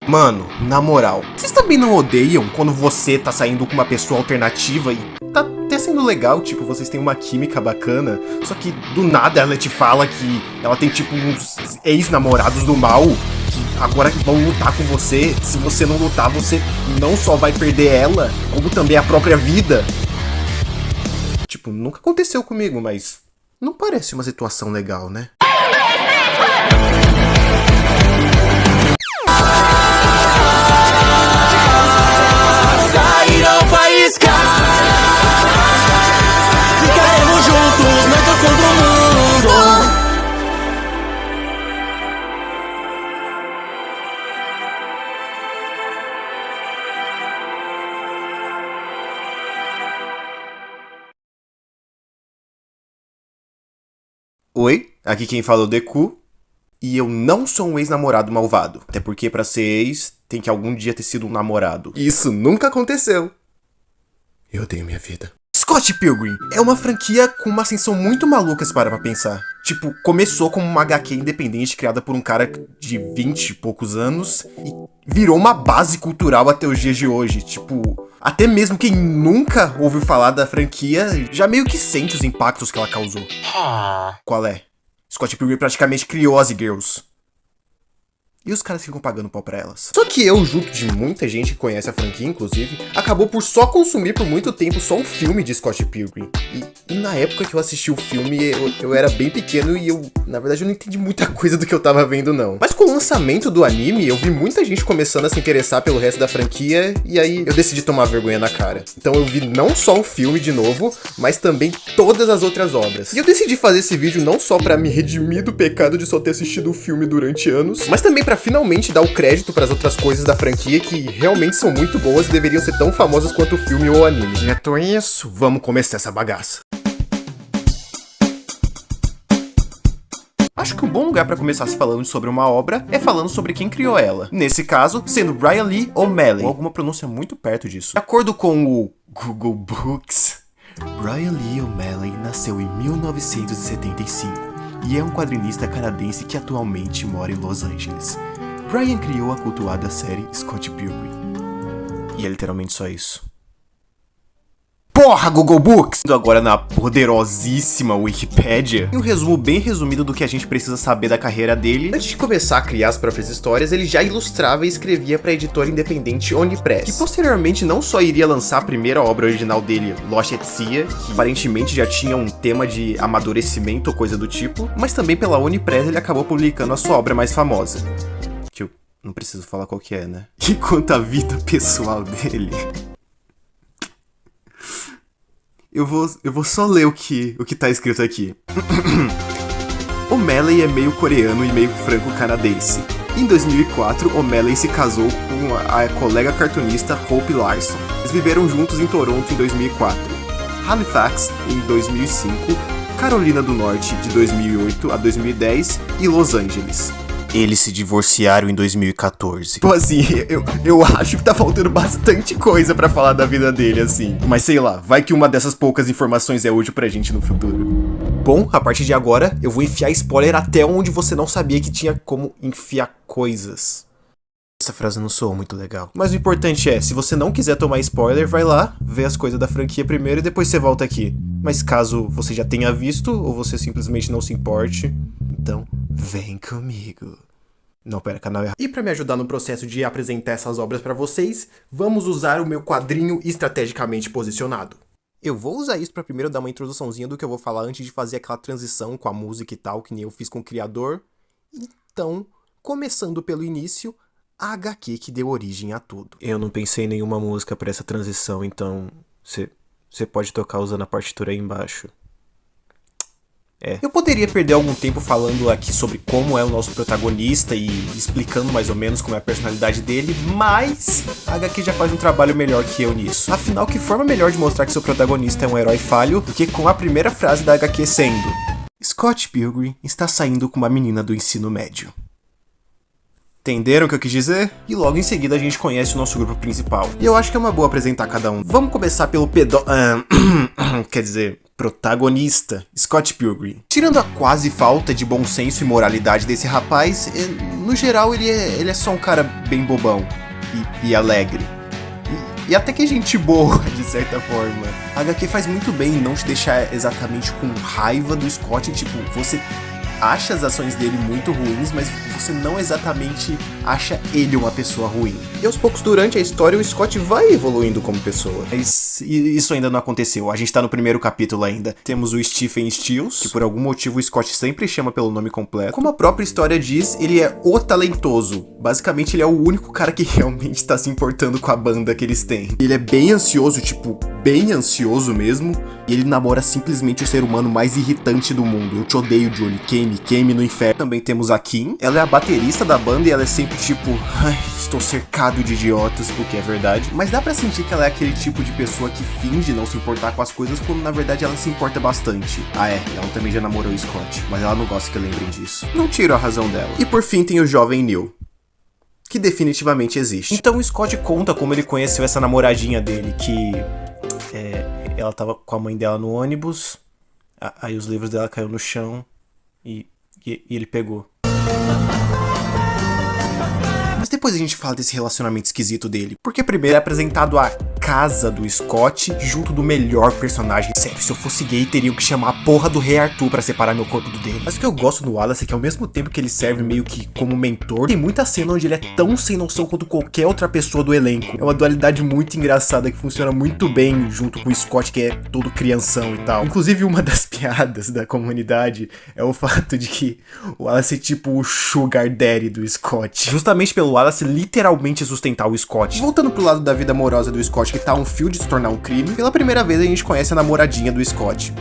Mano, na moral, vocês também não odeiam quando você tá saindo com uma pessoa alternativa e tá até sendo legal, tipo, vocês têm uma química bacana, só que do nada ela te fala que ela tem tipo uns ex-namorados do mal que agora vão lutar com você. Se você não lutar, você não só vai perder ela, como também a própria vida. Tipo, nunca aconteceu comigo, mas não parece uma situação legal, né? Saíram faíscas, ficaremos juntos, nós dois contra o mundo. Oi, aqui quem fala é o Deku, e eu não sou um ex-namorado malvado. Até porque pra ser ex, tem que algum dia ter sido um namorado. E isso nunca aconteceu. Eu odeio minha vida. Scott Pilgrim é uma franquia com uma ascensão muito maluca, se parar pra pensar. Tipo, começou como uma HQ independente criada por um cara de 20 e poucos anos e virou uma base cultural até os dias de hoje. Tipo, até mesmo quem nunca ouviu falar da franquia já meio que sente os impactos que ela causou. Qual é? Scott Pilgrim praticamente criou as girls. E os caras ficam pagando pau pra elas. Só que eu, junto de muita gente que conhece a franquia, inclusive, acabou por só consumir por muito tempo só um filme de Scott Pilgrim. E na época que eu assisti o filme, eu era bem pequeno e na verdade, eu não entendi muita coisa do que eu tava vendo, não. Mas com o lançamento do anime, eu vi muita gente começando a se interessar pelo resto da franquia, e aí eu decidi tomar vergonha na cara. Então eu vi não só o filme de novo, mas também todas as outras obras. E eu decidi fazer esse vídeo não só pra me redimir do pecado de só ter assistido o filme durante anos, mas também pra finalmente dar o crédito pras outras coisas da franquia que realmente são muito boas e deveriam ser tão famosas quanto o filme ou o anime. Dito isso, vamos começar essa bagaça. Acho que um bom lugar pra começar se falando sobre uma obra é falando sobre quem criou ela. Nesse caso, sendo Brian Lee O'Malley, ou alguma pronúncia muito perto disso. De acordo com o Google Books, Brian Lee O'Malley nasceu em 1975 e é um quadrinista canadense que atualmente mora em Los Angeles. Brian criou a cultuada série Scott Pilgrim. E é literalmente só isso. Porra, Google Books! Agora na poderosíssima Wikipedia, e um resumo bem resumido do que a gente precisa saber da carreira dele. Antes de começar a criar as próprias histórias, ele já ilustrava e escrevia para a editora independente Onipress, que posteriormente não só iria lançar a primeira obra original dele, Lost at Sea, que aparentemente já tinha um tema de amadurecimento ou coisa do tipo, mas também pela Onipress ele acabou publicando a sua obra mais famosa. Que eu não preciso falar qual que é, né? E quanto à vida pessoal dele... Eu vou só ler o que tá escrito aqui. O'Malley é meio coreano e meio franco-canadense. Em 2004, O'Malley se casou com a colega cartunista Hope Larson. Eles viveram juntos em Toronto em 2004, Halifax em 2005, Carolina do Norte de 2008 a 2010 e Los Angeles. Eles se divorciaram em 2014. Tipo assim, eu acho que tá faltando bastante coisa pra falar da vida dele, assim. Mas sei lá, vai que uma dessas poucas informações é útil pra gente no futuro. Bom, a partir de agora, eu vou enfiar spoiler até onde você não sabia que tinha como enfiar coisas. Essa frase não soou muito legal. Mas o importante é, se você não quiser tomar spoiler, vai lá, vê as coisas da franquia primeiro e depois você volta aqui. Mas caso você já tenha visto, ou você simplesmente não se importe, então vem comigo. Não, pera, canal errado. E pra me ajudar no processo de apresentar essas obras pra vocês, vamos usar o meu quadrinho estrategicamente posicionado. Eu vou usar isso pra primeiro dar uma introduçãozinha do que eu vou falar antes de fazer aquela transição com a música e tal, que nem eu fiz com o criador. Então, começando pelo início, a HQ que deu origem a tudo. Eu não pensei em nenhuma música pra essa transição, então você pode tocar usando a partitura aí embaixo. Eu poderia perder algum tempo falando aqui sobre como é o nosso protagonista e explicando mais ou menos como é a personalidade dele, mas a HQ já faz um trabalho melhor que eu nisso. Afinal, que forma melhor de mostrar que seu protagonista é um herói falho do que com a primeira frase da HQ sendo: Scott Pilgrim está saindo com uma menina do ensino médio. Entenderam o que eu quis dizer? E logo em seguida a gente conhece o nosso grupo principal. E eu acho que é uma boa apresentar cada um. Vamos começar pelo quer dizer, protagonista, Scott Pilgrim. Tirando a quase falta de bom senso e moralidade desse rapaz, no geral ele é só um cara bem bobão e alegre. E até que gente boa, de certa forma. A HQ faz muito bem em não te deixar exatamente com raiva do Scott, tipo, você acha as ações dele muito ruins, mas você não exatamente acha ele uma pessoa ruim. E aos poucos, durante a história, o Scott vai evoluindo como pessoa. Mas isso ainda não aconteceu. A gente tá no primeiro capítulo ainda. Temos o Stephen Stills, que por algum motivo o Scott sempre chama pelo nome completo. Como a própria história diz, ele é o talentoso. Basicamente, ele é o único cara que realmente tá se importando com a banda que eles têm. Ele é bem ansioso, tipo, bem ansioso mesmo. E ele namora simplesmente o ser humano mais irritante do mundo. Eu te odeio, Johnny. Queime no inferno. Também temos a Kim. Ela é a baterista da banda e ela é sempre tipo... Ai, estou cercado de idiotas, o que é verdade. Mas dá pra sentir que ela é aquele tipo de pessoa que finge não se importar com as coisas, quando na verdade ela se importa bastante. Ah é, ela também já namorou o Scott, mas ela não gosta que lembrem disso. Não tiro a razão dela. E por fim tem o jovem Neil, que definitivamente existe. Então o Scott conta como ele conheceu essa namoradinha dele, que... ela tava com a mãe dela no ônibus, aí os livros dela caiu no chão e ele pegou. Mas depois a gente fala desse relacionamento esquisito dele. Porque primeiro é apresentado a casa do Scott junto do melhor personagem. Sério, se eu fosse gay, teriam que chamar a porra do Rei Arthur pra separar meu corpo do dele. Mas o que eu gosto do Wallace é que ao mesmo tempo que ele serve meio que como mentor, tem muita cena onde ele é tão sem noção quanto qualquer outra pessoa do elenco. É uma dualidade muito engraçada que funciona muito bem junto com o Scott, que é todo crianção e tal. Inclusive, uma das piadas da comunidade é o fato de que o Wallace é tipo o sugar daddy do Scott. Justamente pelo Wallace literalmente sustentar o Scott. Voltando pro lado da vida amorosa do Scott, que tá a um fio de se tornar um crime, pela primeira vez a gente conhece a namoradinha do Scott.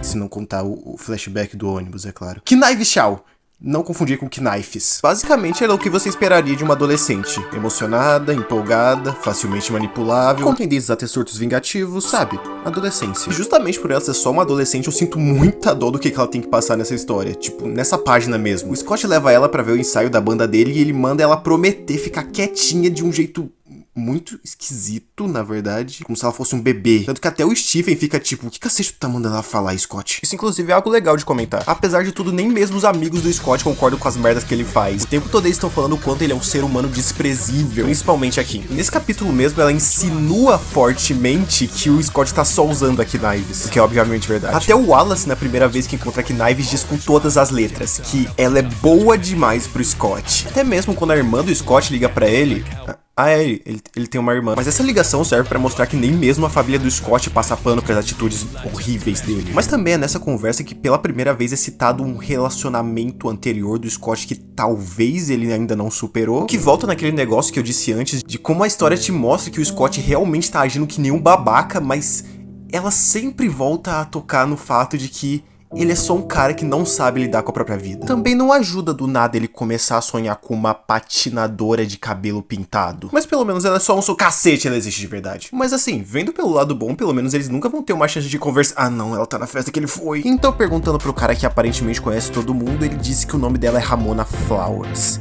Se não contar o flashback do ônibus, é claro. Knife Shaw. Não confundir com Knifes. Basicamente era o que você esperaria de uma adolescente. Emocionada, empolgada, facilmente manipulável, com tendências a ter surtos vingativos, sabe? Adolescência. E justamente por ela ser só uma adolescente, eu sinto muita dor do que ela tem que passar nessa história. Tipo, nessa página mesmo. O Scott leva ela pra ver o ensaio da banda dele e ele manda ela prometer ficar quietinha de um jeito... muito esquisito, na verdade. Como se ela fosse um bebê. Tanto que até o Stephen fica tipo, o que cacete tu tá mandando ela falar, Scott? Isso inclusive é algo legal de comentar. Apesar de tudo, nem mesmo os amigos do Scott concordam com as merdas que ele faz. O tempo todo eles estão falando o quanto ele é um ser humano desprezível. Principalmente aqui. E nesse capítulo mesmo, ela insinua fortemente que o Scott tá só usando a Knives. O que é obviamente verdade. Até o Wallace, na primeira vez que encontra a Knives, diz com todas as letras que ela é boa demais pro Scott. Até mesmo quando a irmã do Scott liga pra ele... ele tem uma irmã. Mas essa ligação serve pra mostrar que nem mesmo a família do Scott passa pano pras atitudes horríveis dele. Mas também é nessa conversa que pela primeira vez é citado um relacionamento anterior do Scott que talvez ele ainda não superou. Que volta naquele negócio que eu disse antes, de como a história te mostra que o Scott realmente tá agindo que nem um babaca, mas ela sempre volta a tocar no fato de que ele é só um cara que não sabe lidar com a própria vida. Também não ajuda do nada ele começar a sonhar com uma patinadora de cabelo pintado. Mas pelo menos ela é só um cacete, ela existe de verdade. Mas assim, vendo pelo lado bom, pelo menos eles nunca vão ter uma chance de conversar. Ah não, ela tá na festa que ele foi. Então perguntando pro cara que aparentemente conhece todo mundo, ele disse que o nome dela é Ramona Flowers.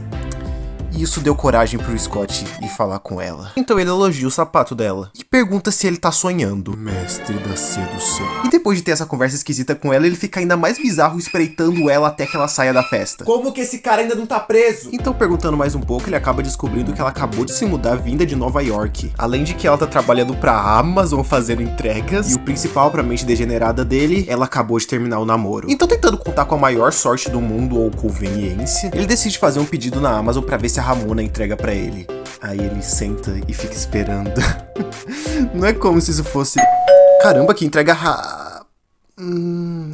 E isso deu coragem pro Scott ir falar com ela. Então ele elogia o sapato dela e pergunta se ele tá sonhando. Mestre da sedução. E depois de ter essa conversa esquisita com ela, ele fica ainda mais bizarro espreitando ela até que ela saia da festa. Como que esse cara ainda não tá preso? Então perguntando mais um pouco, ele acaba descobrindo que ela acabou de se mudar vinda de Nova York. Além de que ela tá trabalhando pra Amazon fazendo entregas. E o principal pra mente degenerada dele, ela acabou de terminar o namoro. Então tentando contar com a maior sorte do mundo ou conveniência, ele decide fazer um pedido na Amazon pra ver se a Ramona entrega pra ele. Aí ele senta e fica esperando. Não é como se isso fosse... Caramba, que entrega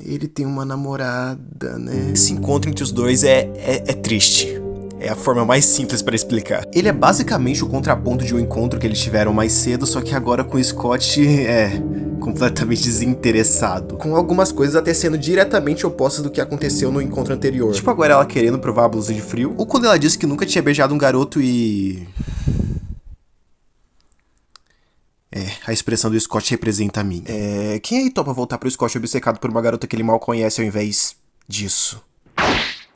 ele tem uma namorada, né? Esse encontro entre os dois é triste. É a forma mais simples pra explicar. Ele é basicamente o contraponto de um encontro que eles tiveram mais cedo, só que agora com o Scott completamente desinteressado. Com algumas coisas até sendo diretamente opostas do que aconteceu no encontro anterior. Tipo agora ela querendo provar a blusa de frio, ou quando ela disse que nunca tinha beijado um garoto e... a expressão do Scott representa a mim. Quem aí topa voltar pro Scott obcecado por uma garota que ele mal conhece ao invés disso?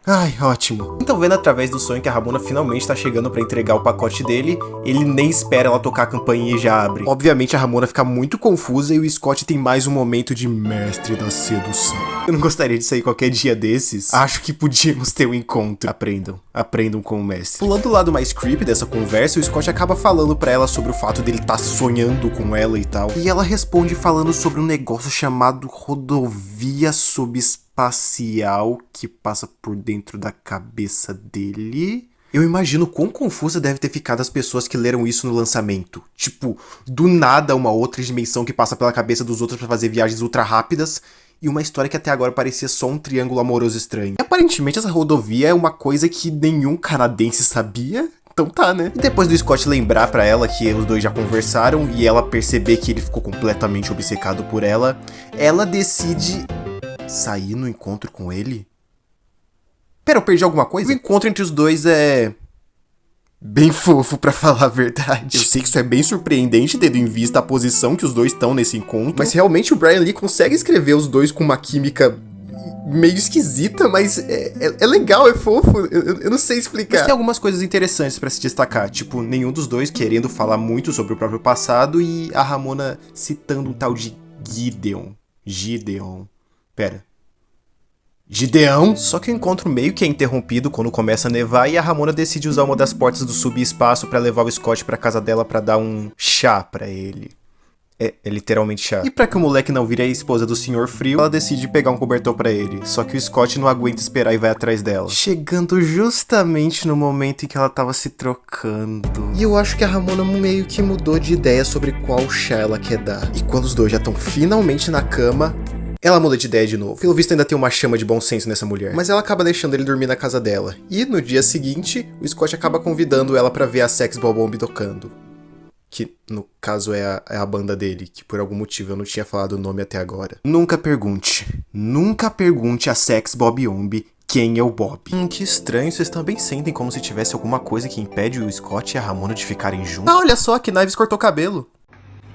Ai, ótimo. Então, vendo através do sonho que a Ramona finalmente tá chegando pra entregar o pacote dele, ele nem espera ela tocar a campainha e já abre. Obviamente, a Ramona fica muito confusa e o Scott tem mais um momento de mestre da sedução. Eu não gostaria de sair qualquer dia desses. Acho que podíamos ter um encontro. Aprendam com o mestre. Pulando do lado mais creepy dessa conversa, o Scott acaba falando pra ela sobre o fato dele tá sonhando com ela e tal. E ela responde falando sobre um negócio chamado rodovia subespacial que passa por dentro da cabeça dele. Eu imagino quão confusa deve ter ficado as pessoas que leram isso no lançamento. Tipo, do nada uma outra dimensão que passa pela cabeça dos outros pra fazer viagens ultra rápidas. E uma história que até agora parecia só um triângulo amoroso estranho. E aparentemente essa rodovia é uma coisa que nenhum canadense sabia. Então tá, né? E depois do Scott lembrar pra ela que os dois já conversaram e ela perceber que ele ficou completamente obcecado por ela, ela decide sair no encontro com ele? Pera, eu perdi alguma coisa? O encontro entre os dois é bem fofo, pra falar a verdade. Eu sei que isso é bem surpreendente, tendo em vista a posição que os dois estão nesse encontro. Mas realmente o Brian Lee consegue escrever os dois com uma química meio esquisita, mas é legal, é fofo. Eu não sei explicar. Mas tem algumas coisas interessantes pra se destacar. Tipo, nenhum dos dois querendo falar muito sobre o próprio passado e a Ramona citando um tal de Gideon. Gideão? Só que o encontro meio que é interrompido quando começa a nevar e a Ramona decide usar uma das portas do subespaço pra levar o Scott pra casa dela pra dar um chá pra ele. É literalmente chá. E pra que o moleque não vire a esposa do Sr. Frio, ela decide pegar um cobertor pra ele. Só que o Scott não aguenta esperar e vai atrás dela. Chegando justamente no momento em que ela tava se trocando. E eu acho que a Ramona meio que mudou de ideia sobre qual chá ela quer dar. E quando os dois já estão finalmente na cama, ela muda de ideia de novo. Pelo visto ainda tem uma chama de bom senso nessa mulher. Mas ela acaba deixando ele dormir na casa dela. E no dia seguinte, o Scott acaba convidando ela pra ver a Sex Bob-omb tocando. Que, no caso, é a banda dele, que por algum motivo eu não tinha falado o nome até agora. Nunca pergunte a Sex Bob-omb quem é o Bob. Que estranho, vocês também sentem como se tivesse alguma coisa que impede o Scott e a Ramona de ficarem juntos. Ah, olha só, que Knives cortou cabelo.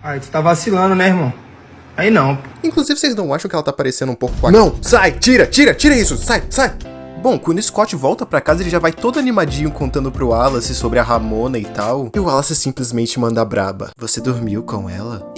Aí tu tá vacilando, né, irmão? Aí não. Inclusive, vocês não acham que ela tá parecendo um pouco com a... Não, sai, tira isso, sai. Bom, quando o Scott volta pra casa, ele já vai todo animadinho contando pro Wallace sobre a Ramona e tal. E o Wallace simplesmente manda braba. Você dormiu com ela?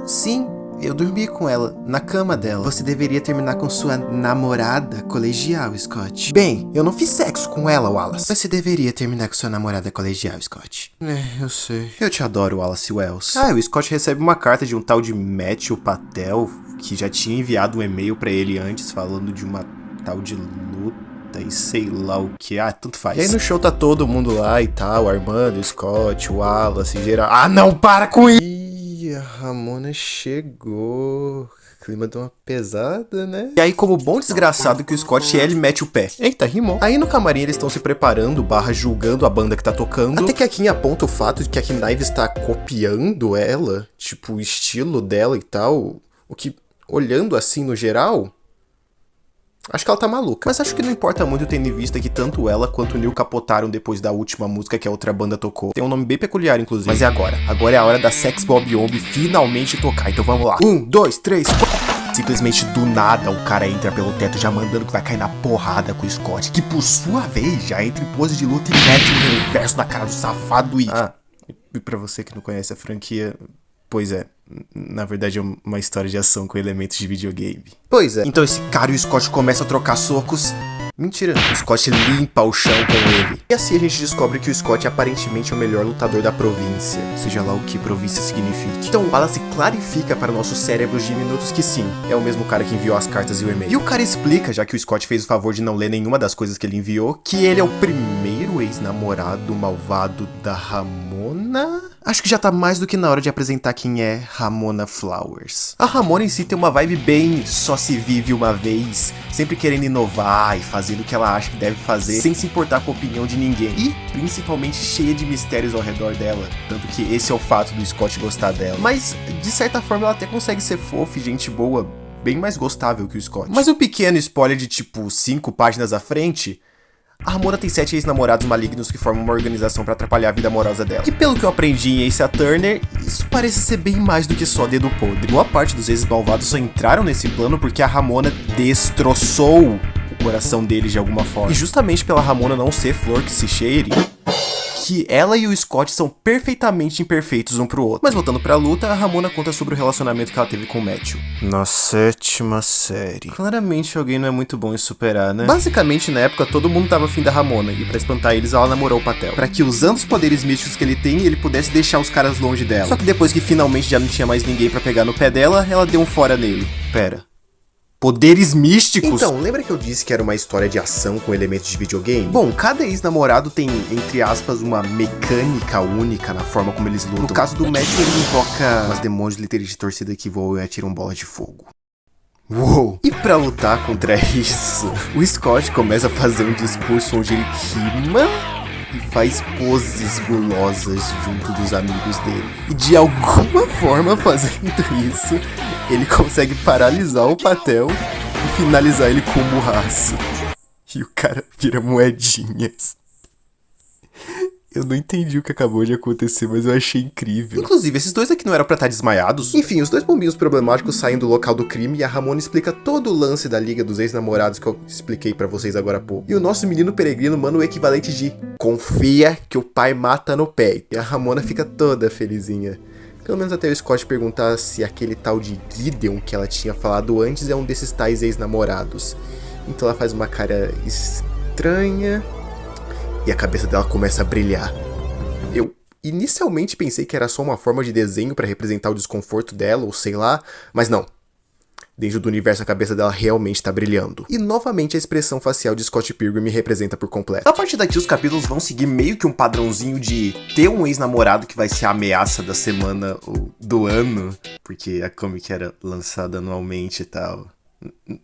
Sim, eu dormi com ela, na cama dela. Você deveria terminar com sua namorada colegial, Scott. Bem, eu não fiz sexo com ela, Wallace. Você deveria terminar com sua namorada colegial, Scott. Eu sei. Eu te adoro, Wallace Wells. O Scott recebe uma carta de um tal de Matthew Patel, que já tinha enviado um e-mail pra ele antes, falando de uma tal de luta e sei lá o que. Tanto faz. E aí no show tá todo mundo lá e tal, Armando, Scott, Wallace, geral. Não, para com isso! Ih, a Ramona chegou. O clima deu uma pesada, né? E aí, como bom desgraçado que o Scott ele mete o pé. Eita, rimou. Aí no camarim eles estão se preparando, julgando a banda que tá tocando. Até que a Kim aponta o fato de que a Kim Knives tá copiando ela, tipo, o estilo dela e tal. O que, olhando assim no geral, acho que ela tá maluca. Mas acho que não importa muito tendo em vista que tanto ela quanto o Neil capotaram depois da última música que a outra banda tocou. Tem um nome bem peculiar, inclusive. Mas é agora. Agora é a hora da Sex Bob-omb finalmente tocar. Então vamos lá. 1, 2, 3, 4. Simplesmente do nada o cara entra pelo teto já mandando que vai cair na porrada com o Scott. Que por sua vez já entra em pose de luta e mete um reverso na cara do safado e... E pra você que não conhece a franquia... Pois é, na verdade é uma história de ação com elementos de videogame. Pois é. Então esse cara e o Scott começam a trocar socos. Mentira, o Scott limpa o chão com ele. E assim a gente descobre que o Scott é aparentemente o melhor lutador da província. Seja lá o que província signifique. Então o Wallace clarifica para nossos cérebros diminutos que sim, é o mesmo cara que enviou as cartas e o e-mail. E o cara explica, já que o Scott fez o favor de não ler nenhuma das coisas que ele enviou, que ele é o primeiro ex-namorado malvado da Ramona. Acho que já tá mais do que na hora de apresentar quem é Ramona Flowers. A Ramona em si tem uma vibe bem só se vive uma vez, sempre querendo inovar e fazendo o que ela acha que deve fazer, sem se importar com a opinião de ninguém. E, principalmente, cheia de mistérios ao redor dela, tanto que esse é o fato do Scott gostar dela. Mas, de certa forma, ela até consegue ser fofa e gente boa, bem mais gostável que o Scott. Mas um pequeno spoiler de tipo 5 páginas à frente... A Ramona tem 7 ex-namorados malignos que formam uma organização pra atrapalhar a vida amorosa dela. E pelo que eu aprendi em Ace Attorney, isso parece ser bem mais do que só dedo podre. Boa parte dos ex-malvados só entraram nesse plano porque a Ramona destroçou o coração deles de alguma forma. E justamente pela Ramona não ser flor que se cheire, que ela e o Scott são perfeitamente imperfeitos um pro outro. Mas voltando pra luta, a Ramona conta sobre o relacionamento que ela teve com o Matthew. Na 7ª série. Claramente alguém não é muito bom em superar, né? Basicamente, na época, todo mundo tava afim da Ramona, e pra espantar eles, ela namorou o Patel. Pra que, usando os poderes místicos que ele tem, ele pudesse deixar os caras longe dela. Só que depois que finalmente já não tinha mais ninguém pra pegar no pé dela, ela deu um fora nele. Pera. Poderes místicos? Então, lembra que eu disse que era uma história de ação com elementos de videogame? Bom, cada ex-namorado tem, entre aspas, uma mecânica única na forma como eles lutam. No caso do Matthew, ele invoca umas demônios líderes de torcida que voam e atiram bolas de fogo. Uou! E pra lutar contra isso, o Scott começa a fazer um discurso onde ele rima e faz poses gulosas junto dos amigos dele. E de alguma forma, fazendo isso, ele consegue paralisar o Patel e finalizar ele com um murraço. E o cara vira moedinhas. Eu não entendi o que acabou de acontecer, mas eu achei incrível. Inclusive, esses dois aqui não eram pra estar desmaiados? Enfim, os dois pombinhos problemáticos saem do local do crime e a Ramona explica todo o lance da Liga dos Ex-Namorados que eu expliquei pra vocês agora há pouco. E o nosso menino peregrino manda o equivalente de confia que o pai mata no pé. E a Ramona fica toda felizinha. Pelo menos até o Scott perguntar se aquele tal de Gideon que ela tinha falado antes é um desses tais ex-namorados. Então ela faz uma cara estranha e a cabeça dela começa a brilhar. Eu inicialmente pensei que era só uma forma de desenho pra representar o desconforto dela, ou sei lá, mas não. Dentro do universo a cabeça dela realmente tá brilhando. E novamente a expressão facial de Scott Pilgrim me representa por completo. A partir daqui os capítulos vão seguir meio que um padrãozinho de ter um ex-namorado que vai ser a ameaça da semana ou do ano, porque a comic era lançada anualmente e tal.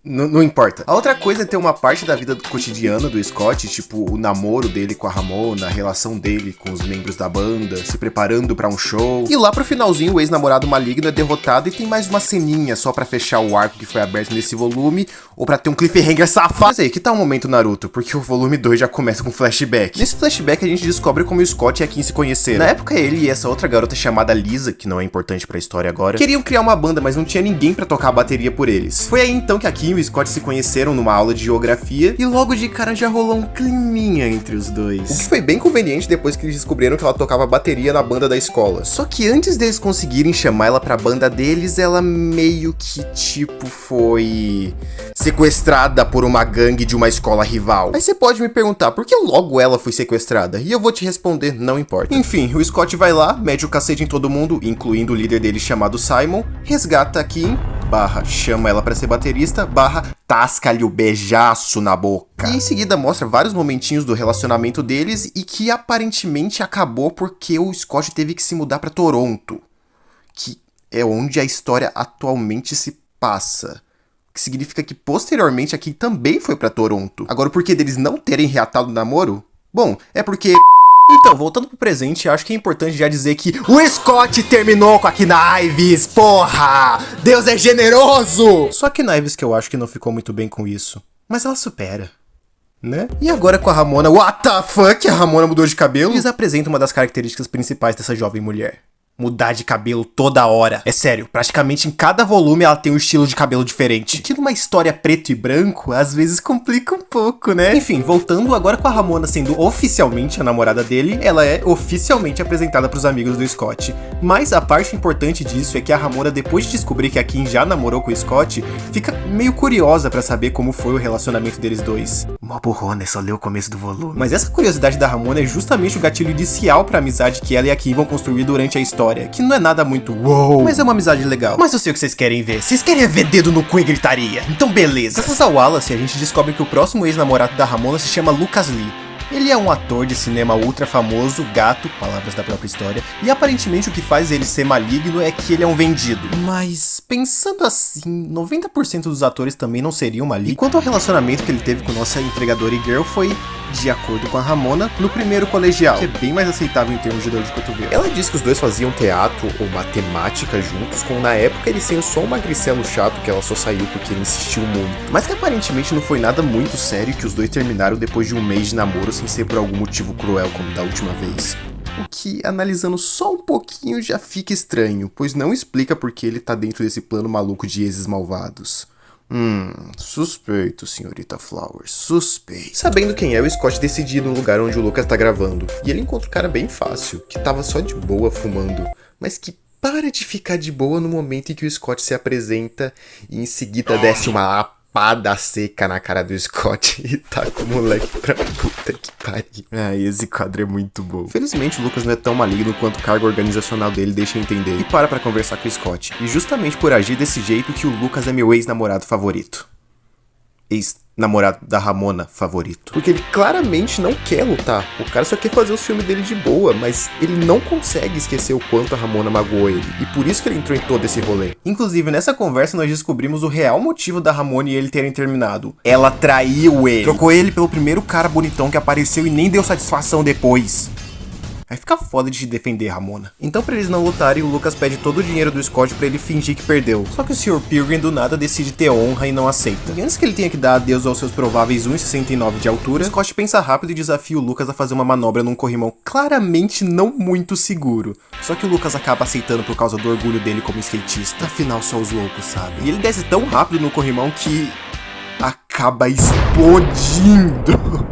Não importa. A outra coisa é ter uma parte da vida cotidiana do Scott, tipo o namoro dele com a Ramona, a relação dele com os membros da banda, se preparando pra um show. E lá pro finalzinho o ex-namorado maligno é derrotado e tem mais uma ceninha só pra fechar o arco que foi aberto nesse volume, ou pra ter um cliffhanger safado. Mas aí, que tal o momento Naruto? Porque o volume 2 já começa com flashback. Nesse flashback a gente descobre como o Scott e a Kim se conheceram. Na época ele e essa outra garota chamada Lisa, que não é importante pra história agora, queriam criar uma banda, mas não tinha ninguém pra tocar a bateria por eles. Foi aí então que a Kim e o Scott se conheceram numa aula de geografia e logo de cara já rolou um climinha entre os dois. O que foi bem conveniente depois que eles descobriram que ela tocava bateria na banda da escola. Só que antes deles conseguirem chamar ela pra banda deles, ela meio que tipo foi sequestrada por uma gangue de uma escola rival. Aí você pode me perguntar, por que logo ela foi sequestrada? E eu vou te responder, não importa. Enfim, o Scott vai lá, mete o cacete em todo mundo, incluindo o líder dele chamado Simon, resgata a Kim, chama ela pra ser baterista, tasca-lhe o beijaço na boca. E em seguida mostra vários momentinhos do relacionamento deles e que aparentemente acabou porque o Scott teve que se mudar pra Toronto, que é onde a história atualmente se passa. O que significa que posteriormente a Kim também foi pra Toronto. Agora, o porquê deles não terem reatado o namoro? Bom, é porque... Então, voltando pro presente, acho que é importante já dizer que o Scott terminou com a Knives, porra! Deus é generoso! Só que Knives que eu acho que não ficou muito bem com isso. Mas ela supera, né? E agora com a Ramona, what the fuck? A Ramona mudou de cabelo? Eles apresentam uma das características principais dessa jovem mulher. Mudar de cabelo toda hora. É sério, praticamente em cada volume ela tem um estilo de cabelo diferente. Que numa história preto e branco, às vezes complica um pouco, né? Enfim, voltando agora com a Ramona sendo oficialmente a namorada dele, ela é oficialmente apresentada pros amigos do Scott. Mas a parte importante disso é que a Ramona, depois de descobrir que a Kim já namorou com o Scott, fica meio curiosa pra saber como foi o relacionamento deles dois. Mó burrona, só leu o começo do volume. Mas essa curiosidade da Ramona é justamente o gatilho inicial pra amizade que ela e a Kim vão construir durante a história. Que não é nada muito wow, mas é uma amizade legal. Mas eu sei o que vocês querem ver. Vocês querem ver dedo no cu e gritaria. Então beleza. Graças ao Wallace, a gente descobre que o próximo ex-namorado da Ramona se chama Lucas Lee. Ele é um ator de cinema ultra famoso, gato, palavras da própria história, e aparentemente o que faz ele ser maligno é que ele é um vendido. Mas, pensando assim, 90% dos atores também não seriam malignos. E quanto ao relacionamento que ele teve com nossa entregadora e girl, foi, de acordo com a Ramona, no primeiro colegial, que é bem mais aceitável em termos de dor de cotovelo. Ela disse que os dois faziam teatro ou matemática juntos, como na época ele sendo só um magricelo chato que ela só saiu porque ele insistiu muito. Mas que aparentemente não foi nada muito sério, que os dois terminaram depois de um mês de namoro sem ser por algum motivo cruel como da última vez. O que, analisando só um pouquinho, já fica estranho, pois não explica por que ele tá dentro desse plano maluco de exes malvados. Suspeito, senhorita Flowers, suspeito. Sabendo quem é, o Scott decide ir no lugar onde o Lucas tá gravando. E ele encontra um cara bem fácil, que tava só de boa fumando, mas que para de ficar de boa no momento em que o Scott se apresenta e em seguida desce uma lapada seca na cara do Scott e taca o moleque pra puta que pariu. Esse quadro é muito bom. Felizmente o Lucas não é tão maligno quanto o cargo organizacional dele deixa entender e para pra conversar com o Scott. E justamente por agir desse jeito que o Lucas é meu ex-namorado favorito. Ex-namorado da Ramona favorito. Porque ele claramente não quer lutar. O cara só quer fazer os filmes dele de boa, mas ele não consegue esquecer o quanto a Ramona magoou ele. E por isso que ele entrou em todo esse rolê. Inclusive, nessa conversa nós descobrimos o real motivo da Ramona e ele terem terminado. Ela traiu ele. Trocou ele pelo primeiro cara bonitão que apareceu e nem deu satisfação depois. Aí fica foda de te defender, Ramona. Então pra eles não lutarem, o Lucas pede todo o dinheiro do Scott pra ele fingir que perdeu. Só que o Sr. Pilgrim do nada decide ter honra e não aceita. E antes que ele tenha que dar adeus aos seus prováveis 1,69 de altura, Scott pensa rápido e desafia o Lucas a fazer uma manobra num corrimão claramente não muito seguro. Só que o Lucas acaba aceitando por causa do orgulho dele como skatista. Afinal, só os loucos sabem. E ele desce tão rápido no corrimão que acaba explodindo.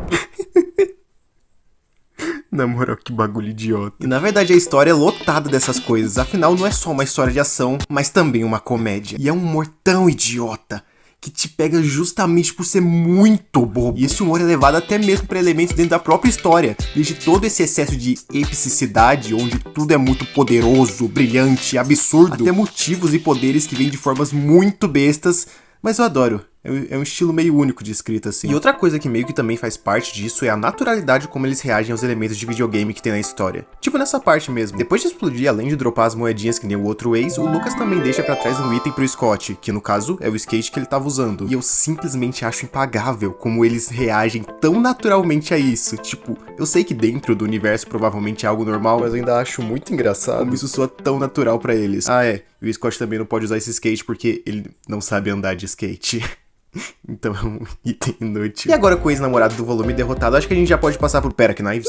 Na moral, que bagulho idiota. E na verdade a história é lotada dessas coisas. Afinal, não é só uma história de ação, mas também uma comédia. E é um humor tão idiota que te pega justamente por ser muito bobo. E esse humor é levado até mesmo para elementos dentro da própria história. Desde todo esse excesso de epicidade, onde tudo é muito poderoso, brilhante, absurdo, até motivos e poderes que vêm de formas muito bestas. Mas eu adoro. É um estilo meio único de escrita, assim. E outra coisa que meio que também faz parte disso é a naturalidade como eles reagem aos elementos de videogame que tem na história. Tipo nessa parte mesmo. Depois de explodir, além de dropar as moedinhas que nem o outro ex, o Lucas também deixa pra trás um item pro Scott, que no caso é o skate que ele tava usando. E eu simplesmente acho impagável como eles reagem tão naturalmente a isso. Tipo, eu sei que dentro do universo provavelmente é algo normal, mas eu ainda acho muito engraçado como isso soa tão natural pra eles. E o Scott também não pode usar esse skate porque ele não sabe andar de skate. Então é um item inútil. E agora com o ex-namorado do volume derrotado, acho que a gente já pode passar por Perak Knives.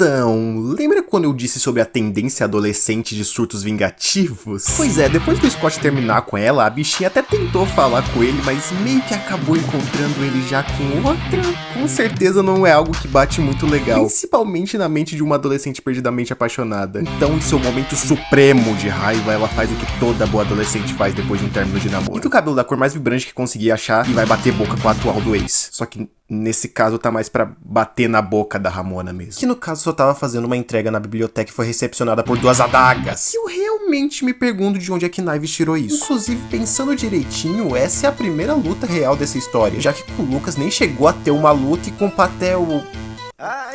Então, lembra quando eu disse sobre a tendência adolescente de surtos vingativos? Pois é, depois do Scott terminar com ela, a bichinha até tentou falar com ele, mas meio que acabou encontrando ele já com outra. Com certeza não é algo que bate muito legal, principalmente na mente de uma adolescente perdidamente apaixonada. Então, em seu momento supremo de raiva, ela faz o que toda boa adolescente faz depois de um término de namoro. Pinta o cabelo da cor mais vibrante que conseguir achar e vai bater boca com a atual do ex. Só que nesse caso tá mais pra bater na boca da Ramona mesmo. Que no caso só tava fazendo uma entrega na biblioteca e foi recepcionada por 2 adagas. E eu realmente me pergunto de onde é que Knives tirou isso. Inclusive, pensando direitinho, essa é a primeira luta real dessa história, já que com o Lucas nem chegou a ter uma luta e com o Patel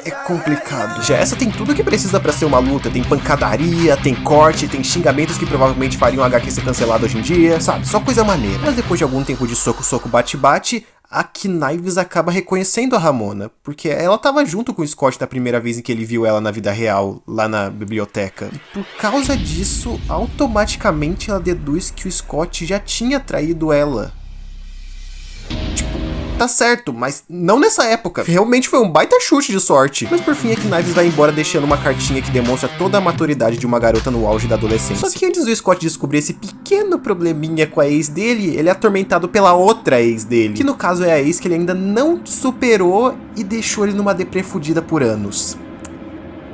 é complicado. Já essa tem tudo que precisa pra ser uma luta. Tem pancadaria, tem corte, tem xingamentos que provavelmente fariam o HQ ser cancelado hoje em dia, sabe? Só coisa maneira. Mas depois de algum tempo de soco, bate-bate, a Knives acaba reconhecendo a Ramona, porque ela tava junto com o Scott da primeira vez em que ele viu ela na vida real, lá na biblioteca. E por causa disso, automaticamente ela deduz que o Scott já tinha traído ela. Tá certo, mas não nessa época. Realmente foi um baita chute de sorte. Mas por fim a Knives vai embora deixando uma cartinha que demonstra toda a maturidade de uma garota no auge da adolescência. Só que antes do Scott descobrir esse pequeno probleminha com a ex dele, ele é atormentado pela outra ex dele, que no caso é a ex que ele ainda não superou e deixou ele numa deprê fudida por anos.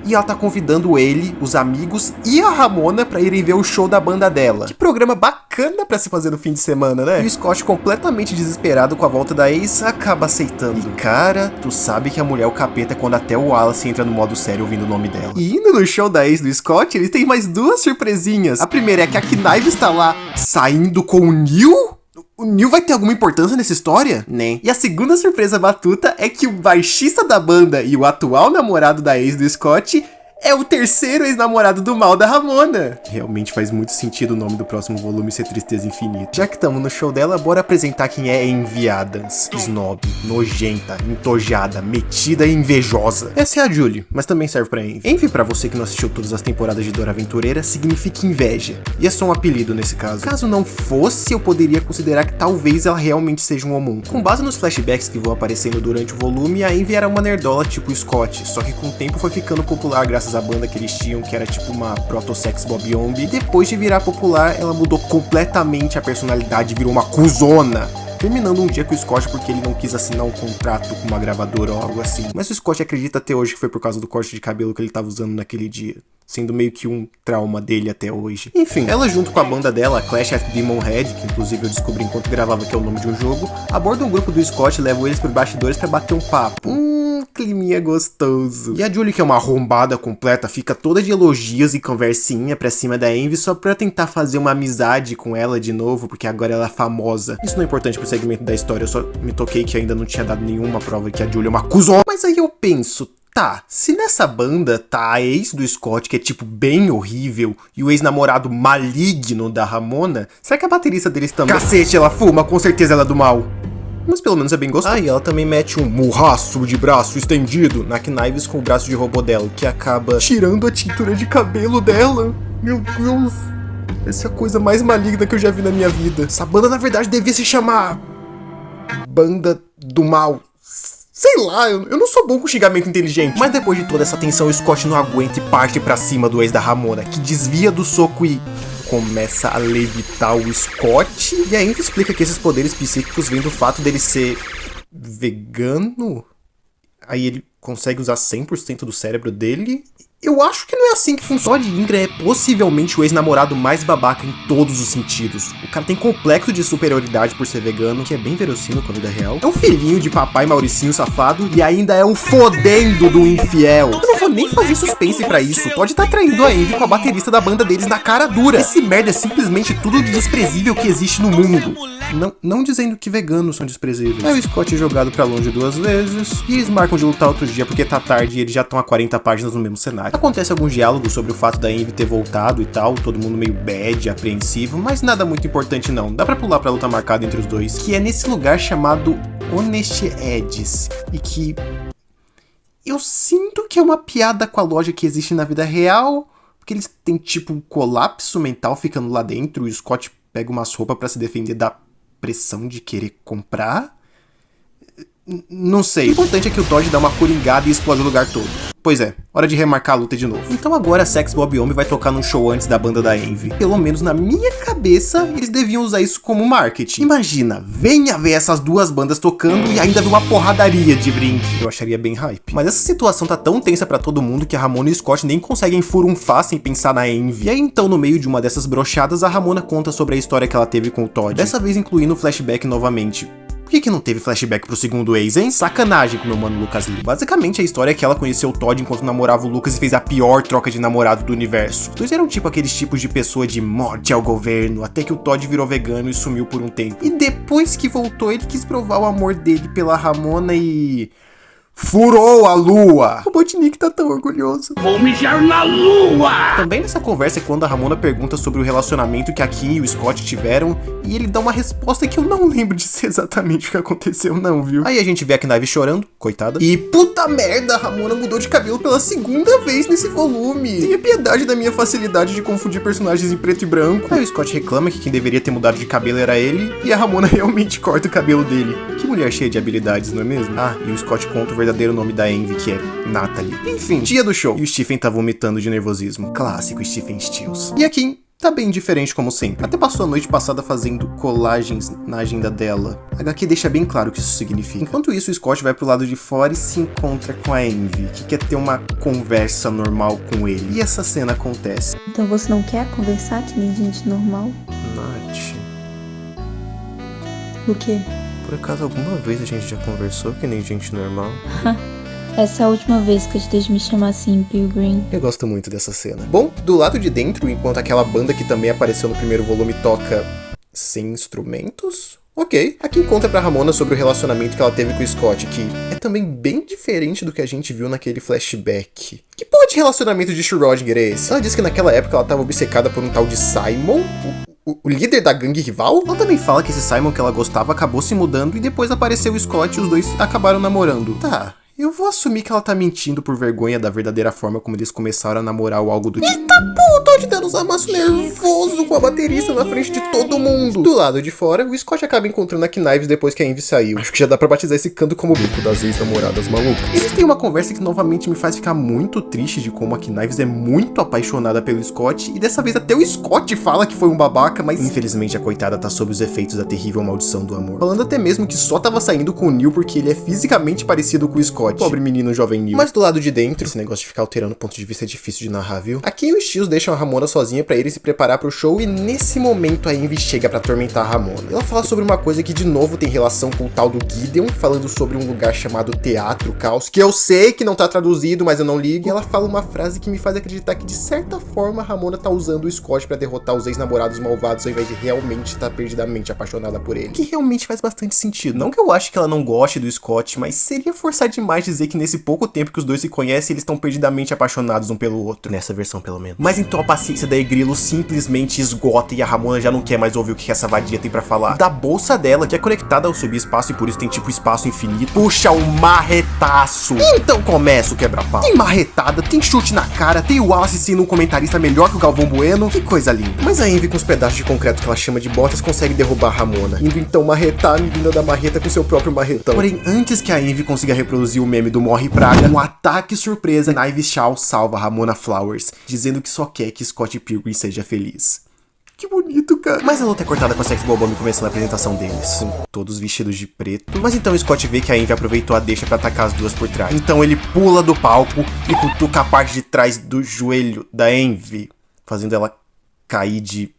E ela tá convidando ele, os amigos e a Ramona pra irem ver o show da banda dela. Que programa bacana pra se fazer no fim de semana, né? E o Scott, completamente desesperado com a volta da ex, acaba aceitando. E cara, tu sabe que a mulher é o capeta quando até o Wallace entra no modo sério ouvindo o nome dela. E indo no show da ex do Scott, eles têm mais 2 surpresinhas. A primeira é que a Knives tá lá saindo com o Neil? O Neil vai ter alguma importância nessa história? Nem. E a segunda surpresa batuta é que o baixista da banda e o atual namorado da ex do Scott é o terceiro ex-namorado do mal da Ramona. Realmente faz muito sentido o nome do próximo volume ser Tristeza Infinita. Já que estamos no show dela, bora apresentar quem é Envy Adams. Snob, nojenta, entojada, metida e invejosa. Essa é a Julie, mas também serve pra Envy. Envy, pra você que não assistiu todas as temporadas de Dora Aventureira, significa inveja. E é só um apelido nesse caso. Caso não fosse, eu poderia considerar que talvez ela realmente seja um homúnculo. Com base nos flashbacks que vão aparecendo durante o volume, a Envy era uma nerdola tipo Scott, só que com o tempo foi ficando popular graças à banda que eles tinham, que era tipo uma proto-sex Bob Omb. E depois de virar popular, ela mudou completamente a personalidade e virou uma cuzona. terminando um dia com o Scott porque ele não quis assinar um contrato com uma gravadora ou algo assim. Mas o Scott acredita até hoje que foi por causa do corte de cabelo que ele tava usando naquele dia, sendo meio que um trauma dele até hoje. Enfim, ela junto com a banda dela, Clash at Demon Head, que inclusive eu descobri enquanto gravava que é o nome de um jogo, aborda um grupo do Scott e levam eles por bastidores pra bater um papo. Climinha gostoso. E a Julie, que é uma arrombada completa, fica toda de elogios e conversinha pra cima da Envy só pra tentar fazer uma amizade com ela de novo, porque agora ela é famosa. Isso não é importante pro segmento da história, eu só me toquei que ainda não tinha dado nenhuma prova que a Julie é uma cuzona. Mas aí eu penso, tá, se nessa banda tá a ex do Scott, que é tipo bem horrível, e o ex-namorado maligno da Ramona, será que a baterista deles também... Cacete, ela fuma, com certeza ela é do mal. Mas pelo menos é bem gostoso. Ah, e ela também mete um murraço de braço estendido na Knives com o braço de robô dela, que acaba tirando a tintura de cabelo dela. Meu Deus, essa é a coisa mais maligna que eu já vi na minha vida. Essa banda na verdade devia se chamar Banda do Mal. Sei lá, eu não sou bom com xingamento inteligente. Mas depois de toda essa tensão, o Scott não aguenta e parte pra cima do ex da Ramona, que desvia do soco e começa a levitar o Scott. E ainda explica que esses poderes psíquicos vêm do fato dele ser vegano. Aí ele consegue usar 100% do cérebro dele. Eu acho que não é assim que funciona. Todd Ingram é possivelmente o ex-namorado mais babaca em todos os sentidos. O cara tem complexo de superioridade por ser vegano, que é bem verossímil com a vida real. É um filhinho de papai Mauricinho safado e ainda é um fodendo do infiel. Eu não vou nem fazer suspense pra isso. Todd tá traindo a Envy com a baterista da banda deles na cara dura. Esse merda é simplesmente tudo de desprezível que existe no mundo. Não dizendo que veganos são desprezíveis. Aí o Scott é jogado pra longe 2 vezes, e eles marcam de lutar outro dia porque tá tarde e eles já estão a 40 páginas no mesmo cenário. Acontece alguns diálogos sobre o fato da Envy ter voltado e tal, todo mundo meio bad, apreensivo, mas nada muito importante não. Dá pra pular pra luta marcada entre os dois, que é nesse lugar chamado Honest Edges, e que eu sinto que é uma piada com a loja que existe na vida real, porque eles têm tipo um colapso mental ficando lá dentro, e o Scott pega umas roupas pra se defender da pressão de querer comprar? Não sei. O importante é que o Todd dá uma coringada e explode o lugar todo. Pois é, hora de remarcar a luta de novo. Então agora Sex Bob Homem vai tocar num show antes da banda da Envy. Pelo menos na minha cabeça, eles deviam usar isso como marketing. Imagina, venha ver essas duas bandas tocando e ainda ver uma porradaria de brinde. Eu acharia bem hype. Mas essa situação tá tão tensa pra todo mundo que a Ramona e o Scott nem conseguem furunfar sem pensar na Envy. E aí então, no meio de uma dessas brochadas, a Ramona conta sobre a história que ela teve com o Todd. Dessa vez incluindo o flashback novamente. Por que não teve flashback pro segundo ex, hein? Sacanagem com meu mano Lucas Lee. Basicamente a história é que ela conheceu o Todd enquanto namorava o Lucas e fez a pior troca de namorado do universo. Os dois eram tipo aqueles tipos de pessoa de morte ao governo, até que o Todd virou vegano e sumiu por um tempo. E depois que voltou, ele quis provar o amor dele pela Ramona e... furou a lua! O Robotnik tá tão orgulhoso. Vou mijar na lua! Também nessa conversa é quando a Ramona pergunta sobre o relacionamento que a Kim e o Scott tiveram, e ele dá uma resposta que eu não lembro de ser exatamente o que aconteceu não, viu? Aí a gente vê a Knives chorando, coitada. E puta merda, a Ramona mudou de cabelo pela segunda vez nesse volume. Tenha piedade da minha facilidade de confundir personagens em preto e branco. Aí o Scott reclama que quem deveria ter mudado de cabelo era ele, e a Ramona realmente corta o cabelo dele. Que mulher cheia de habilidades, não é mesmo? Ah, e o Scott conta o verdadeiro nome da Envy, que é Natalie. Enfim, dia do show. E o Stephen tá vomitando de nervosismo. Clássico Stephen Stills. E a Kim tá bem diferente como sempre. Até passou a noite passada fazendo colagens na agenda dela. A HQ deixa bem claro o que isso significa. Enquanto isso, o Scott vai pro lado de fora e se encontra com a Envy, que quer ter uma conversa normal com ele. E essa cena acontece. Então você não quer conversar que nem gente normal? Nath... O quê? Por acaso alguma vez a gente já conversou que nem gente normal? Essa é a última vez que eu te deixo me chamar assim, Pilgrim. Eu gosto muito dessa cena. Bom, do lado de dentro, enquanto aquela banda que também apareceu no primeiro volume toca sem instrumentos? Ok. Aqui conta pra Ramona sobre o relacionamento que ela teve com o Scott, que é também bem diferente do que a gente viu naquele flashback. Que porra de relacionamento de Schrödinger é esse? Ela diz que naquela época ela tava obcecada por um tal de Simon, o líder da gangue rival. Ela também fala que esse Simon que ela gostava acabou se mudando e depois apareceu o Scott e os dois acabaram namorando. Tá, Eu vou assumir que ela tá mentindo por vergonha da verdadeira forma como eles começaram a namorar ou algo do tipo. Eita pô, tô te dando uns amassos nervoso com a baterista na frente de todo mundo. Do lado de fora, o Scott acaba encontrando a Knives depois que a Ivy saiu. Acho que já dá pra batizar esse canto como grupo das ex-namoradas malucas. Eles têm uma conversa que novamente me faz ficar muito triste de como a Knives é muito apaixonada pelo Scott, e dessa vez até o Scott fala que foi um babaca, mas infelizmente a coitada tá sob os efeitos da terrível maldição do amor. Falando até mesmo que só tava saindo com o Neil porque ele é fisicamente parecido com o Scott. Pobre menino jovem Neil. Mas do lado de dentro, esse negócio de ficar alterando o ponto de vista é difícil de narrar, viu? Aqui os tios deixam a Ramona sozinha pra ele se preparar pro show, e nesse momento a Ivy chega pra atormentar a Ramona. Ela fala sobre uma coisa que de novo tem relação com o tal do Gideon, falando sobre um lugar chamado Teatro Caos, que eu sei que não tá traduzido, mas eu não ligo. E ela fala uma frase que me faz acreditar que de certa forma a Ramona tá usando o Scott pra derrotar os ex-namorados malvados ao invés de realmente estar perdidamente apaixonada por ele. Que realmente faz bastante sentido. Não que eu ache que ela não goste do Scott, mas seria forçar demais dizer que nesse pouco tempo que os dois se conhecem, eles estão perdidamente apaixonados um pelo outro. Nessa versão, pelo menos. Mas então a paciência da Egrilo simplesmente esgota e a Ramona já não quer mais ouvir o que essa vadia tem pra falar. Da bolsa dela, que é conectada ao subespaço e por isso tem tipo espaço infinito, puxa o marretaço. Então começa o quebra-pau. Tem marretada, tem chute na cara, tem o Wallace sendo um comentarista melhor que o Galvão Bueno. Que coisa linda. Mas a Ivy, com os pedaços de concreto que ela chama de botas, consegue derrubar a Ramona, indo então marretar a menina da marreta com seu próprio marretão. Porém, antes que a Ivy consiga reproduzir o meme do Morre Praga, um ataque surpresa, Knives Shaw salva a Ramona Flowers, dizendo que só quer que Scott Pilgrim seja feliz. Que bonito, cara. Mas a luta é cortada com a Sexy Bomb começando a apresentação deles, com todos vestidos de preto. Mas então Scott vê que a Ivy aproveitou a deixa pra atacar as duas por trás. Então ele pula do palco e cutuca a parte de trás do joelho da Ivy, fazendo ela cair de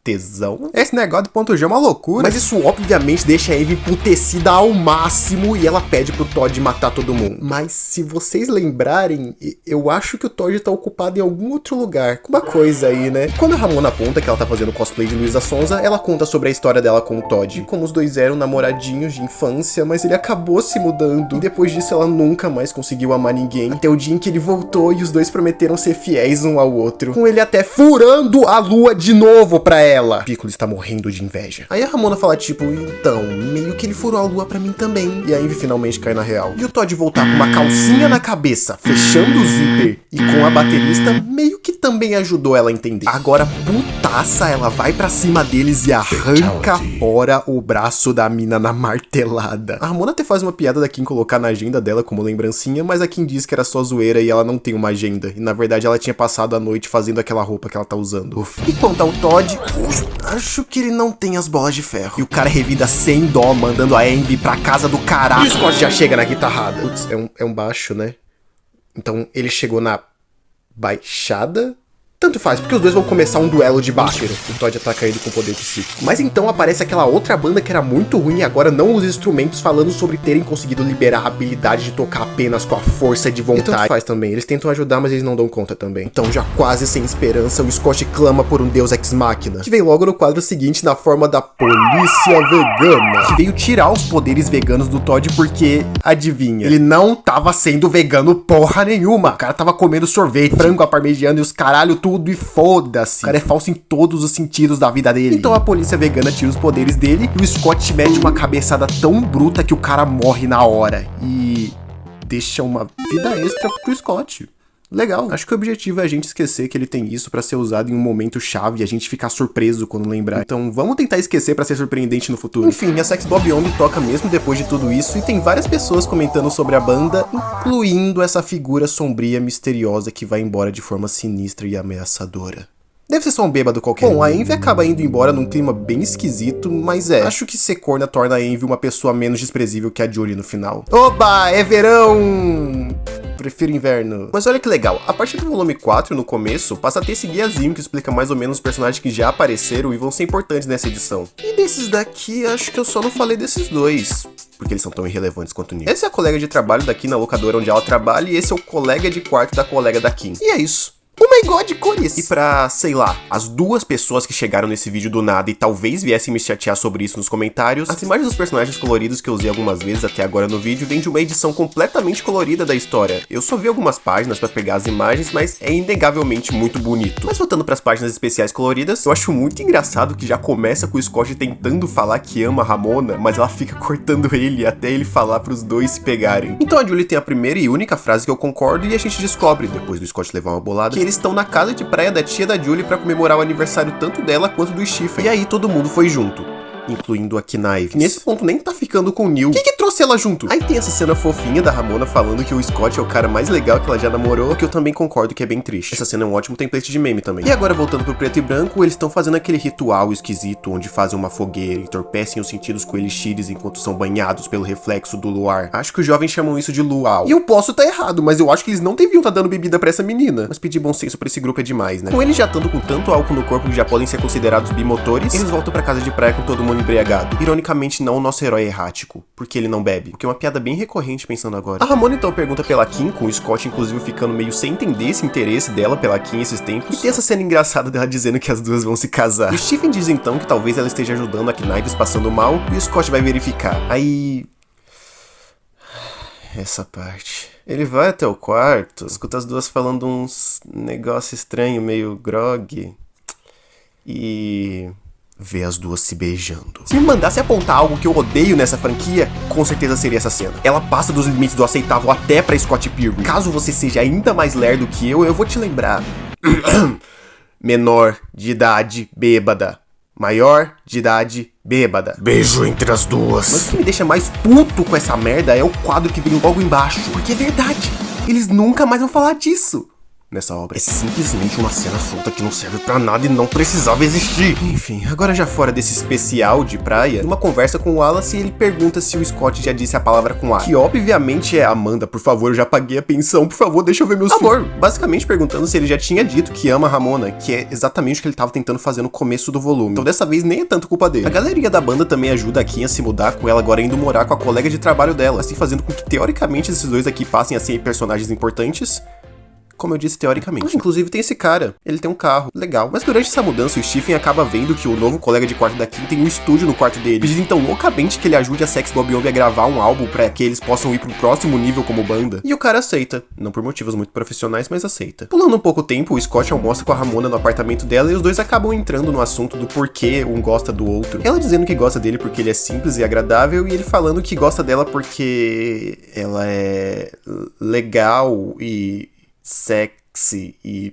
tesão. Esse negócio do ponto G é uma loucura. Mas isso obviamente deixa a Ivy emputecida ao máximo e ela pede pro Todd matar todo mundo. Mas se vocês lembrarem, eu acho que o Todd tá ocupado em algum outro lugar. Uma coisa aí, né? Quando a Ramona aponta que ela tá fazendo cosplay de Luísa Sonza, ela conta sobre a história dela com o Todd. Como os dois eram namoradinhos de infância, mas ele acabou se mudando. E depois disso ela nunca mais conseguiu amar ninguém. Até o dia em que ele voltou e os dois prometeram ser fiéis um ao outro. Com ele até furando a lua de novo pra ela. Piccolo está morrendo de inveja. Aí a Ramona fala tipo, então, meio que ele furou a lua pra mim também. E a Ivy finalmente cai na real. E o Todd voltar com uma calcinha na cabeça, fechando o zíper e com a baterista, meio que também ajudou ela a entender. Agora, putaça, ela vai pra cima deles e arranca fora o braço da mina na martelada. A Ramona até faz uma piada da Kim colocar na agenda dela como lembrancinha, mas a Kim diz que era só zoeira e ela não tem uma agenda. E na verdade ela tinha passado a noite fazendo aquela roupa que ela tá usando. E quanto ao Todd, acho que ele não tem as bolas de ferro. E o cara revida sem dó, mandando a Ivy pra casa do caralho. E o Scott já chega na guitarrada. Putz, é um baixo, né? Então ele chegou na baixada? Tanto faz, porque os dois vão começar um duelo de baixo. O Todd ataca ele com poder psíquico. Mas então aparece aquela outra banda que era muito ruim e agora não usa instrumentos, falando sobre terem conseguido liberar a habilidade de tocar apenas com a força de vontade. E tanto faz também, eles tentam ajudar, mas eles não dão conta também. Então, já quase sem esperança, o Scott clama por um deus ex-máquina, que vem logo no quadro seguinte na forma da polícia vegana, que veio tirar os poderes veganos do Todd porque, adivinha, ele não tava sendo vegano porra nenhuma. O cara tava comendo sorvete, frango à parmegiana e os caralho tudo e foda-se. O cara é falso em todos os sentidos da vida dele. Então a polícia vegana tira os poderes dele e o Scott mete uma cabeçada tão bruta que o cara morre na hora. E deixa uma vida extra pro Scott. Legal. Acho que o objetivo é a gente esquecer que ele tem isso pra ser usado em um momento chave e a gente ficar surpreso quando lembrar. Então vamos tentar esquecer pra ser surpreendente no futuro. Enfim, a Sex Bomb toca mesmo depois de tudo isso e tem várias pessoas comentando sobre a banda, incluindo essa figura sombria misteriosa que vai embora de forma sinistra e ameaçadora. Deve ser só um bêbado qualquer. Bom, a Ivy acaba indo embora num clima bem esquisito, mas acho que ser corna torna a Ivy uma pessoa menos desprezível que a Julie no final. Oba, é verão! Prefiro inverno. Mas olha que legal, a partir do volume 4, no começo, passa a ter esse guiazinho que explica mais ou menos os personagens que já apareceram e vão ser importantes nessa edição. E desses daqui, acho que eu só não falei desses dois, porque eles são tão irrelevantes quanto o Neil. Esse é a colega de trabalho da Kim na locadora onde ela trabalha e esse é o colega de quarto da colega da Kim. E é isso. Oh my god, cores! E pra, sei lá, as duas pessoas que chegaram nesse vídeo do nada e talvez viessem me chatear sobre isso nos comentários, as imagens dos personagens coloridos que eu usei algumas vezes até agora no vídeo vêm de uma edição completamente colorida da história. Eu só vi algumas páginas pra pegar as imagens, mas é inegavelmente muito bonito. Mas voltando pras páginas especiais coloridas, eu acho muito engraçado que já começa com o Scott tentando falar que ama a Ramona, mas ela fica cortando ele até ele falar pros dois se pegarem. Então a Julie tem a primeira e única frase que eu concordo e a gente descobre, depois do Scott levar uma bolada, que eles estão na casa de praia da tia da Julie pra comemorar o aniversário tanto dela quanto do Stephen. E aí todo mundo foi junto, incluindo a Knives, que nesse ponto nem tá ficando com o Neil. Quem que trouxe ela junto? Aí tem essa cena fofinha da Ramona falando que o Scott é o cara mais legal que ela já namorou, que eu também concordo que é bem triste. Essa cena é um ótimo template de meme também. E agora voltando pro preto e branco, eles estão fazendo aquele ritual esquisito, onde fazem uma fogueira, entorpecem os sentidos com elixires enquanto são banhados pelo reflexo do luar. Acho que os jovens chamam isso de luau. E eu posso estar errado, mas eu acho que eles não deviam estar dando bebida pra essa menina. Mas pedir bom senso pra esse grupo é demais, né? Com eles já estando com tanto álcool no corpo que já podem ser considerados bimotores, eles voltam pra casa de praia com todo mundo embriagado. Ironicamente, não o nosso herói errático, porque ele não bebe. O que é uma piada bem recorrente pensando agora. A Ramona então pergunta pela Kim, com o Scott inclusive ficando meio sem entender esse interesse dela pela Kim esses tempos. E tem essa cena engraçada dela dizendo que as duas vão se casar. O Stephen diz então que talvez ela esteja ajudando a Knives passando mal, e o Scott vai verificar. Aí... essa parte... ele vai até o quarto, escuta as duas falando uns negócio estranho, meio grog, e... vê as duas se beijando. Se me mandasse apontar algo que eu odeio nessa franquia, com certeza seria essa cena. Ela passa dos limites do aceitável até pra Scott Pilgrim. Caso você seja ainda mais lerdo que eu vou te lembrar. Menor de idade bêbada. Maior de idade bêbada. Beijo entre as duas. Mas o que me deixa mais puto com essa merda é o quadro que vem logo embaixo. Porque é verdade. Eles nunca mais vão falar disso nessa obra. É simplesmente uma cena solta que não serve pra nada e não precisava existir. Enfim, agora já fora desse especial de praia, numa conversa com o Wallace, ele pergunta se o Scott já disse a palavra com A, que obviamente é Amanda, por favor, eu já paguei a pensão, por favor, deixa eu ver meus amor, basicamente perguntando se ele já tinha dito que ama a Ramona, que é exatamente o que ele tava tentando fazer no começo do volume. Então dessa vez nem é tanto culpa dele. A galeria da banda também ajuda a Kim a se mudar, com ela agora indo morar com a colega de trabalho dela, assim fazendo com que teoricamente esses dois aqui passem a ser personagens importantes. Como eu disse, teoricamente. Inclusive tem esse cara, ele tem um carro, legal. Mas durante essa mudança, o Stephen acaba vendo que o novo colega de quarto da Kim tem um estúdio no quarto dele, pedindo então loucamente que ele ajude a Sex Bob Obi a gravar um álbum pra que eles possam ir pro próximo nível como banda. E o cara aceita, não por motivos muito profissionais, mas aceita. Pulando um pouco tempo, o Scott almoça com a Ramona no apartamento dela e os dois acabam entrando no assunto do porquê um gosta do outro. Ela dizendo que gosta dele porque ele é simples e agradável, e ele falando que gosta dela porque ela é legal e sexy e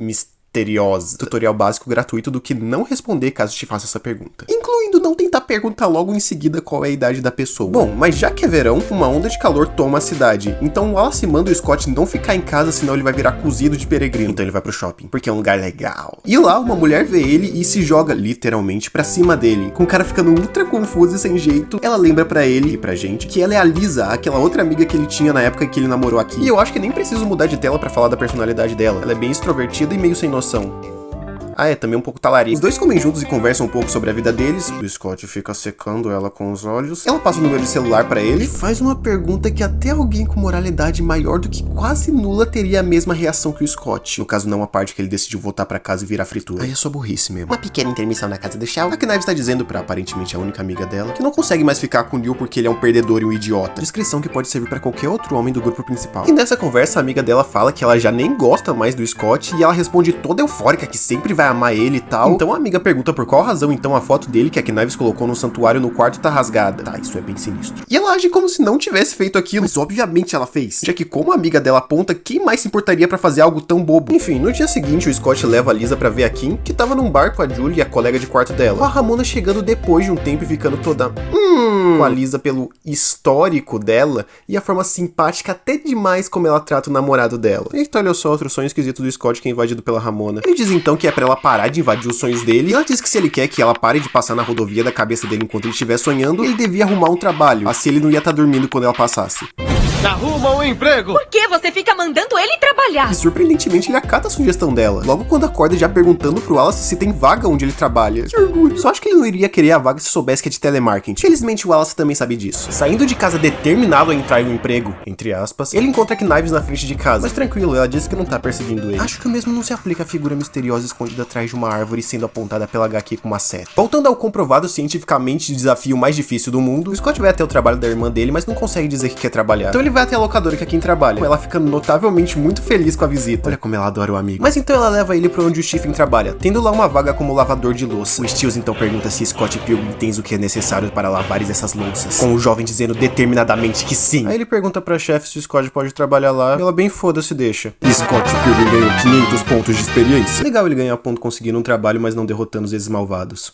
misteriosa. Tutorial básico gratuito do que não responder caso te faça essa pergunta. Incluindo não tentar perguntar logo em seguida qual é a idade da pessoa. Bom, mas já que é verão, uma onda de calor toma a cidade. Então o Wallace manda o Scott não ficar em casa, senão ele vai virar cozido de peregrino. Então ele vai pro shopping, porque é um lugar legal. E lá, uma mulher vê ele e se joga, literalmente, pra cima dele. Com o cara ficando ultra confuso e sem jeito, ela lembra pra ele e pra gente que ela é a Lisa, aquela outra amiga que ele tinha na época que ele namorou aqui. E eu acho que nem preciso mudar de tela pra falar da personalidade dela. Ela é bem extrovertida e meio sem noção. Ah, é, também um pouco talarico. Os dois comem juntos e conversam um pouco sobre a vida deles. O Scott fica secando ela com os olhos. Ela passa o número de celular pra ele e faz uma pergunta que até alguém com moralidade maior do que quase nula teria a mesma reação que o Scott. No caso, não a parte que ele decidiu voltar pra casa e virar fritura. Aí é só burrice mesmo. Uma pequena intermissão na casa do Shao. A Knives tá dizendo pra aparentemente a única amiga dela que não consegue mais ficar com o Neil porque ele é um perdedor e um idiota. Descrição que pode servir pra qualquer outro homem do grupo principal. E nessa conversa, a amiga dela fala que ela já nem gosta mais do Scott e ela responde toda eufórica que sempre vai amar ele e tal. Então a amiga pergunta por qual razão então a foto dele que a Knives colocou no santuário no quarto tá rasgada. Tá, isso é bem sinistro. E ela age como se não tivesse feito aquilo, mas obviamente ela fez. Já que como a amiga dela aponta, quem mais se importaria pra fazer algo tão bobo? Enfim, no dia seguinte o Scott leva a Lisa pra ver a Kim, que tava num bar com a Julie e a colega de quarto dela. Com a Ramona chegando depois de um tempo e ficando toda com a Lisa pelo histórico dela e a forma simpática até demais como ela trata o namorado dela. Eita, olha só outro sonho esquisito do Scott que é invadido pela Ramona. Ele diz então que é pra ela parar de invadir os sonhos dele, e ela diz que se ele quer que ela pare de passar na rodovia da cabeça dele enquanto ele estiver sonhando, ele devia arrumar um trabalho, assim ele não ia estar dormindo quando ela passasse. Arruma um emprego! Por que você fica mandando ele trabalhar? E surpreendentemente ele acata a sugestão dela. Logo quando acorda já perguntando pro Wallace se tem vaga onde ele trabalha. Que orgulho. Só acho que ele não iria querer a vaga se soubesse que é de telemarketing. Felizmente o Wallace também sabe disso. Saindo de casa determinado a entrar em um emprego, entre aspas, ele encontra Knives na frente de casa. Mas tranquilo, ela disse que não tá perseguindo ele. Acho que o mesmo não se aplica à figura misteriosa escondida atrás de uma árvore sendo apontada pela HQ com uma seta. Voltando ao comprovado cientificamente desafio mais difícil do mundo, o Scott vai até o trabalho da irmã dele, mas não consegue dizer que quer trabalhar. Então ele vai até a locadora que é quem trabalha, com ela ficando notavelmente muito feliz com a visita. Olha como ela adora o amigo. Mas então ela leva ele pra onde o Stephen trabalha, tendo lá uma vaga como lavador de louça. O Stills então pergunta se Scott Pilgrim tem o que é necessário para lavar essas louças, com o jovem dizendo determinadamente que sim. Aí ele pergunta pra chefe se o Scott pode trabalhar lá, e ela bem foda-se deixa. E Scott Pilgrim ganhou 500 pontos de experiência. Legal ele ganhar ponto conseguindo um trabalho, mas não derrotando esses malvados.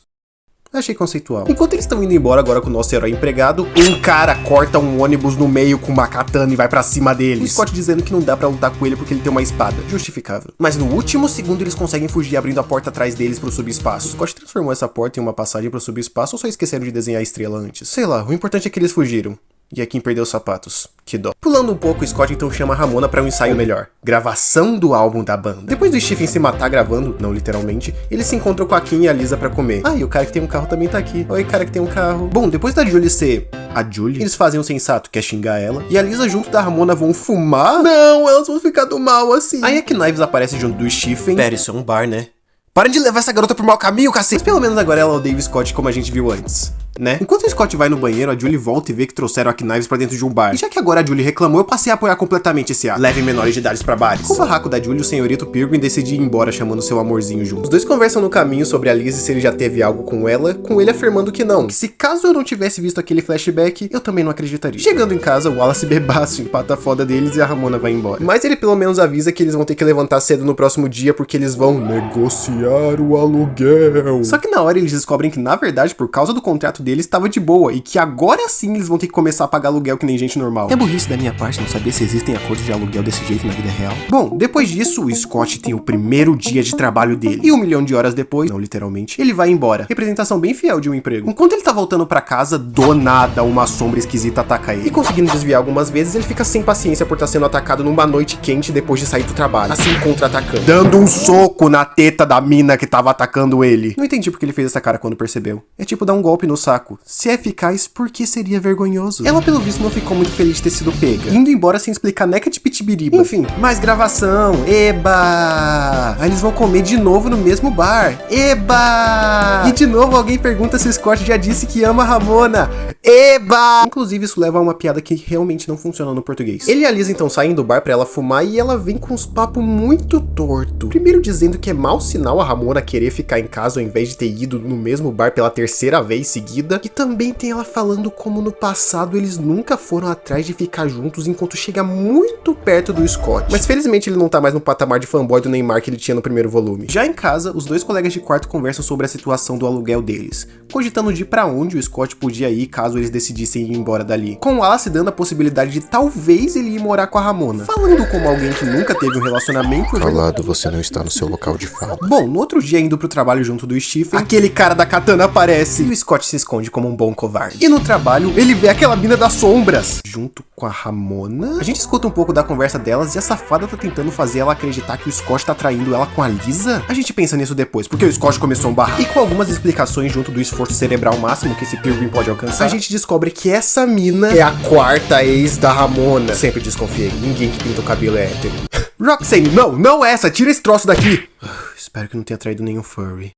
Achei conceitual. Enquanto eles estão indo embora agora com o nosso herói empregado, um cara corta um ônibus no meio com uma katana e vai pra cima deles. O Scott dizendo que não dá pra lutar com ele porque ele tem uma espada. Justificável. Mas no último segundo eles conseguem fugir abrindo a porta atrás deles pro subespaço. O Scott transformou essa porta em uma passagem pro subespaço ou só esqueceram de desenhar a estrela antes? Sei lá, o importante é que eles fugiram. E é quem perdeu os sapatos. Que dó. Pulando um pouco, Scott então chama a Ramona pra um ensaio melhor. Gravação do álbum da banda. Depois do Stephen se matar gravando, não literalmente, eles se encontram com a Kim e a Lisa pra comer. Ah, e o cara que tem um carro também tá aqui. Oi, cara que tem um carro. Bom, depois da Julie ser a Julie, eles fazem um sensato, que é xingar ela. E a Lisa junto da Ramona vão fumar. Não, elas vão ficar do mal assim. Aí é que Knives aparece junto do Stephen. Pera, isso é um bar, né? Parem de levar essa garota pro mau caminho, cacete! Mas pelo menos agora ela odeia o Scott como a gente viu antes, né? Enquanto o Scott vai no banheiro, a Julie volta e vê que trouxeram a Knives pra dentro de um bar. E já que agora a Julie reclamou, eu passei a apoiar completamente esse ato. Levem menores de idades pra bares. Com o barraco da Julie, o senhorito Pilgrim decide ir embora chamando seu amorzinho junto. Os dois conversam no caminho sobre a Liz e se ele já teve algo com ela, com ele afirmando que não. Que se caso eu não tivesse visto aquele flashback, eu também não acreditaria. Chegando em casa, o Wallace bebaço empata a foda deles e a Ramona vai embora. Mas ele pelo menos avisa que eles vão ter que levantar cedo no próximo dia porque eles vão negociar o aluguel. Só que na hora eles descobrem que na verdade por causa do contrato deles estava de boa e que agora sim eles vão ter que começar a pagar aluguel que nem gente normal. É burrice da minha parte não saber se existem acordos de aluguel desse jeito na vida real. Bom, depois disso o Scott tem o primeiro dia de trabalho dele e 1 milhão de horas depois, não literalmente, ele vai embora. Representação bem fiel de um emprego. Enquanto ele tá voltando pra casa, do nada uma sombra esquisita ataca ele. E conseguindo desviar algumas vezes, ele fica sem paciência por estar sendo atacado numa noite quente depois de sair do trabalho. Assim contra-atacando. Dando um soco na teta da mina que tava atacando ele. Não entendi porque ele fez essa cara quando percebeu. É tipo dar um golpe no saco. Se é eficaz, por que seria vergonhoso? Ela pelo visto não ficou muito feliz de ter sido pega, indo embora sem explicar neca de pitibiriba. Enfim, mais gravação. Eba! Aí eles vão comer de novo no mesmo bar. Eba! E de novo alguém pergunta se o Scott já disse que ama a Ramona. Eba! Inclusive isso leva a uma piada que realmente não funciona no português. Ele e a Lisa então saem do bar pra ela fumar e ela vem com uns papos muito torto. Primeiro dizendo que é mau sinal a Ramona querer ficar em casa ao invés de ter ido no mesmo bar pela terceira vez seguida. E também tem ela falando como no passado eles nunca foram atrás de ficar juntos enquanto chega muito perto do Scott. Mas felizmente ele não tá mais no patamar de fanboy do Neymar que ele tinha no primeiro volume. Já em casa, os dois colegas de quarto conversam sobre a situação do aluguel deles, cogitando de pra onde o Scott podia ir caso eles decidissem ir embora dali. Com o Wallace dando a possibilidade de talvez ele ir morar com a Ramona. Falando como alguém que nunca teve um relacionamento... Calado, você não está no seu local de fala. Bom, no outro dia indo pro trabalho junto do Stephen, aquele cara da katana aparece e o Scott se esconde como um bom covarde. E no trabalho, ele vê aquela mina das sombras junto com a Ramona. A gente escuta um pouco da conversa delas e a safada tá tentando fazer ela acreditar que o Scott tá traindo ela com a Lisa. A gente pensa nisso depois, porque o Scott começou um barraco. E com algumas explicações junto do esforço cerebral máximo que esse Pilgrim pode alcançar, a gente descobre que essa mina é a quarta ex da Ramona. Sempre desconfiei, ninguém que pinta o cabelo é hétero. Roxane, não essa, tira esse troço daqui. Espero que não tenha traído nenhum furry.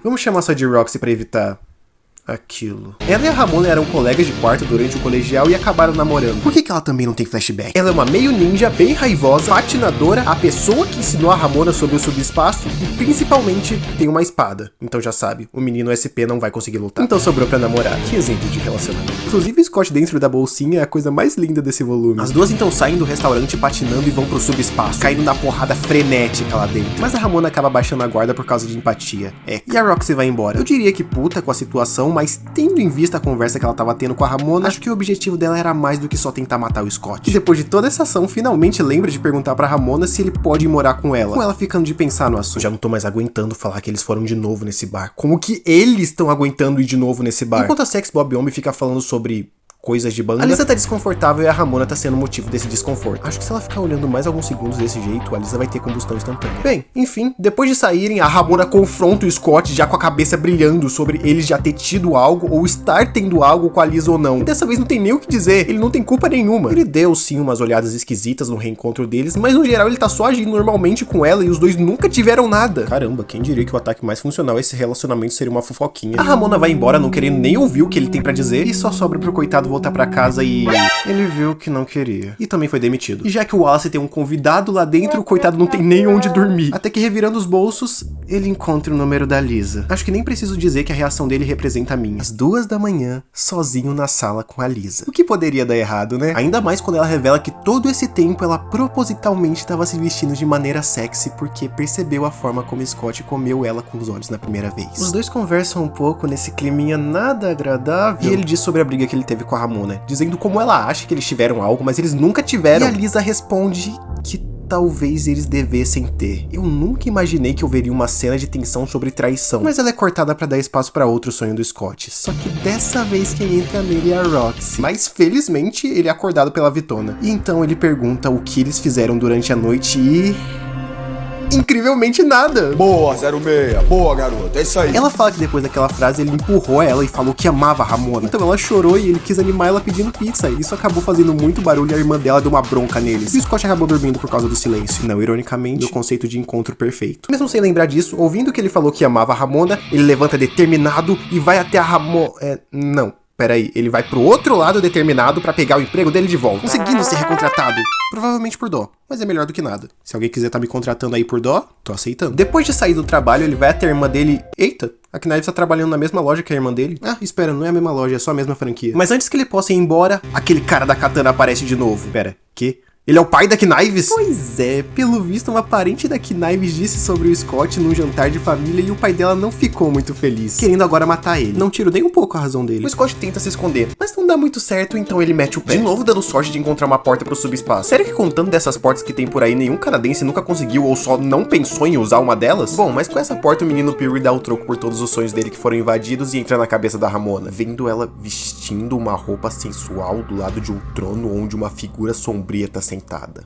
Vamos chamar só de Roxy pra evitar aquilo. Ela e a Ramona eram colegas de quarto durante o colegial e acabaram namorando. Por que ela também não tem flashback? Ela é uma meio ninja, bem raivosa, patinadora, a pessoa que ensinou a Ramona sobre o subespaço e principalmente tem uma espada. Então já sabe, o menino SP não vai conseguir lutar. Então sobrou pra namorar. Que exemplo de relacionamento. Inclusive o Scott dentro da bolsinha é a coisa mais linda desse volume. As duas então saem do restaurante patinando e vão pro subespaço, caindo na porrada frenética lá dentro. Mas a Ramona acaba baixando a guarda por causa de empatia. E a Roxy vai embora. Eu diria que puta com a situação, mas tendo em vista a conversa que ela tava tendo com a Ramona, acho que o objetivo dela era mais do que só tentar matar o Scott. E depois de toda essa ação, finalmente lembra de perguntar pra Ramona se ele pode ir morar com ela ficando de pensar no assunto. Já não tô mais aguentando falar que eles foram de novo nesse bar. Como que eles estão aguentando ir de novo nesse bar? Enquanto a Sex Bob Homem fica falando sobre coisas de banda. A Lisa tá desconfortável e a Ramona tá sendo o motivo desse desconforto. Acho que se ela ficar olhando mais alguns segundos desse jeito, a Lisa vai ter combustão instantânea. Bem, enfim, depois de saírem, a Ramona confronta o Scott já com a cabeça brilhando sobre ele já ter tido algo ou estar tendo algo com a Lisa ou não. E dessa vez não tem nem o que dizer, ele não tem culpa nenhuma. Ele deu sim umas olhadas esquisitas no reencontro deles, mas no geral ele tá só agindo normalmente com ela e os dois nunca tiveram nada. Caramba, quem diria que o ataque mais funcional a esse relacionamento seria uma fofoquinha. A Ramona vai embora não querendo nem ouvir o que ele tem pra dizer e só sobra pro coitado voltar pra casa e... ele viu que não queria. E também foi demitido. E já que o Wallace tem um convidado lá dentro, o coitado não tem nem onde dormir. Até que revirando os bolsos, ele encontra o número da Lisa. Acho que nem preciso dizer que a reação dele representa a minha. Às 2 da manhã, sozinho na sala com a Lisa. O que poderia dar errado, né? Ainda mais quando ela revela que todo esse tempo ela propositalmente estava se vestindo de maneira sexy porque percebeu a forma como Scott comeu ela com os olhos na primeira vez. Os dois conversam um pouco nesse climinha nada agradável e ele diz sobre a briga que ele teve com a Ramona, dizendo como ela acha que eles tiveram algo, mas eles nunca tiveram. E a Lisa responde que talvez eles devessem ter. Eu nunca imaginei que houveria uma cena de tensão sobre traição, mas ela é cortada pra dar espaço pra outro sonho do Scott. Só que dessa vez quem entra nele é a Roxy. Mas felizmente ele é acordado pela Vitona. E então ele pergunta o que eles fizeram durante a noite e... incrivelmente nada. Boa, 06. Boa, garota. É isso aí. Ela fala que depois daquela frase ele empurrou ela e falou que amava a Ramona. Então ela chorou e ele quis animar ela pedindo pizza. E isso acabou fazendo muito barulho e a irmã dela deu uma bronca neles. E o Scott acabou dormindo por causa do silêncio. Não, ironicamente, o conceito de encontro perfeito. Mesmo sem lembrar disso, ouvindo que ele falou que amava a Ramona, ele levanta determinado e vai até a Ramona... não. Peraí, ele vai pro outro lado determinado pra pegar o emprego dele de volta, conseguindo ser recontratado. Provavelmente por dó, mas é melhor do que nada. Se alguém quiser tá me contratando aí por dó, tô aceitando. Depois de sair do trabalho, ele vai até a irmã dele... Eita, a Knives tá trabalhando na mesma loja que a irmã dele. Ah, espera, não é a mesma loja, é só a mesma franquia. Mas antes que ele possa ir embora, aquele cara da katana aparece de novo. Pera, que? Ele é o pai da Knives? Pois é, pelo visto uma parente da Knives disse sobre o Scott num jantar de família e o pai dela não ficou muito feliz, querendo agora matar ele. Não tiro nem um pouco a razão dele. O Scott tenta se esconder, mas não dá muito certo, então ele mete o pé. De novo dando sorte de encontrar uma porta pro subespaço. Sério que contando dessas portas que tem por aí, nenhum canadense nunca conseguiu ou só não pensou em usar uma delas? Bom, mas com essa porta o menino Peary dá o troco por todos os sonhos dele que foram invadidos e entra na cabeça da Ramona, vendo ela vestindo uma roupa sensual do lado de um trono onde uma figura sombria tá sentada.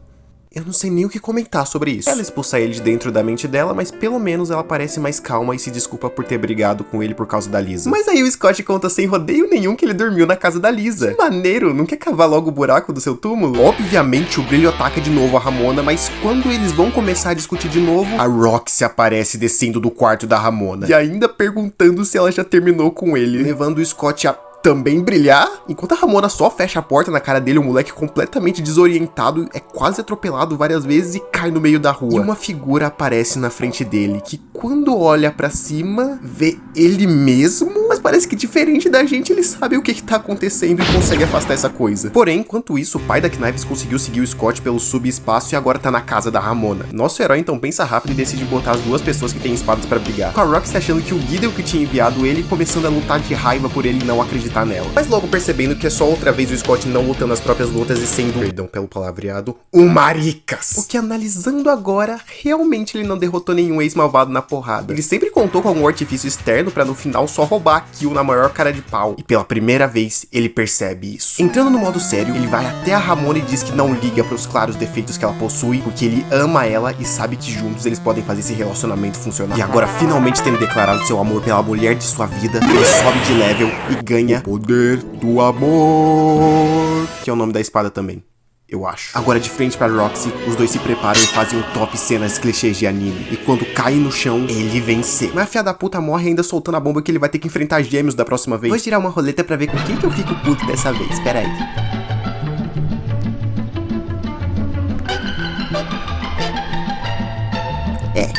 Eu não sei nem o que comentar sobre isso. Ela expulsa ele de dentro da mente dela, mas pelo menos ela parece mais calma e se desculpa por ter brigado com ele por causa da Lisa. Mas aí o Scott conta sem rodeio nenhum que ele dormiu na casa da Lisa. Que maneiro, não quer cavar logo o buraco do seu túmulo? Obviamente o brilho ataca de novo a Ramona, mas quando eles vão começar a discutir de novo, a Roxy aparece descendo do quarto da Ramona. E ainda perguntando se ela já terminou com ele, levando o Scott a também brilhar, enquanto a Ramona só fecha a porta na cara dele, o moleque completamente desorientado é quase atropelado várias vezes e cai no meio da rua. E uma figura aparece na frente dele, que quando olha pra cima, vê ele mesmo, mas parece que diferente da gente, ele sabe o que tá acontecendo e consegue afastar essa coisa. Porém, enquanto isso, o pai da Knives conseguiu seguir o Scott pelo subespaço e agora tá na casa da Ramona. Nosso herói então pensa rápido e decide botar as duas pessoas que têm espadas pra brigar, com a Roxy achando que o Gideon que tinha enviado ele, começando a lutar de raiva por ele não acreditar nela. Mas logo percebendo que é só outra vez o Scott não lutando as próprias lutas e sendo, perdão pelo palavreado, um maricas. O que analisando agora, realmente ele não derrotou nenhum ex-malvado na porrada. Ele sempre contou com algum artifício externo pra no final só roubar a kill na maior cara de pau. E pela primeira vez, ele percebe isso. Entrando no modo sério, ele vai até a Ramona e diz que não liga pros claros defeitos que ela possui, porque ele ama ela e sabe que juntos eles podem fazer esse relacionamento funcionar. E agora, finalmente tendo declarado seu amor pela mulher de sua vida, ele sobe de level e ganha Poder do Amor, que é o nome da espada também, eu acho. Agora de frente pra Roxy, os dois se preparam e fazem um top cenas clichês de anime. E quando caem no chão, ele vence. Mas a filha da puta morre ainda soltando a bomba que ele vai ter que enfrentar gêmeos da próxima vez. Vou tirar uma roleta pra ver com quem que eu fico puto dessa vez, pera aí.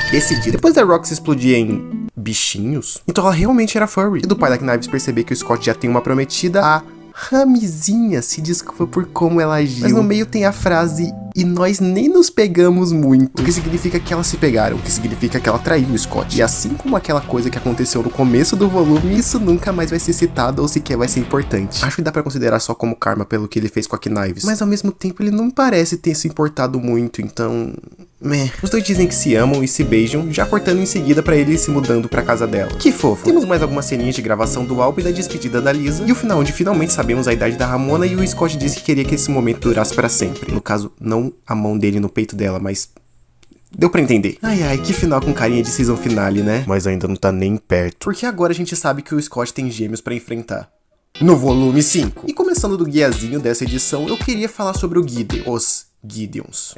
Decidido. Depois da Roxy explodir em bichinhos, então ela realmente era furry. E do pai da Knives perceber que o Scott já tem uma prometida, a Ramizinha se desculpa por como ela agiu. Mas no meio tem a frase, e nós nem nos pegamos muito. O que significa que elas se pegaram, o que significa que ela traiu o Scott. E assim como aquela coisa que aconteceu no começo do volume, isso nunca mais vai ser citado ou sequer vai ser importante. Acho que dá pra considerar só como karma pelo que ele fez com a Knives, mas ao mesmo tempo ele não parece ter se importado muito, então... Os dois dizem que se amam e se beijam, já cortando em seguida pra ele se mudando pra casa dela. Que fofo. Temos mais algumas ceninhas de gravação do álbum e da despedida da Lisa, e o final onde finalmente sabemos a idade da Ramona e o Scott disse que queria que esse momento durasse pra sempre. No caso, não a mão dele no peito dela, mas... deu pra entender. Ai ai, que final com carinha de season finale, né? Mas ainda não tá nem perto. Porque agora a gente sabe que o Scott tem gêmeos pra enfrentar. No volume 5. E começando do guiazinho dessa edição, eu queria falar sobre o Gideon. Os Gideons.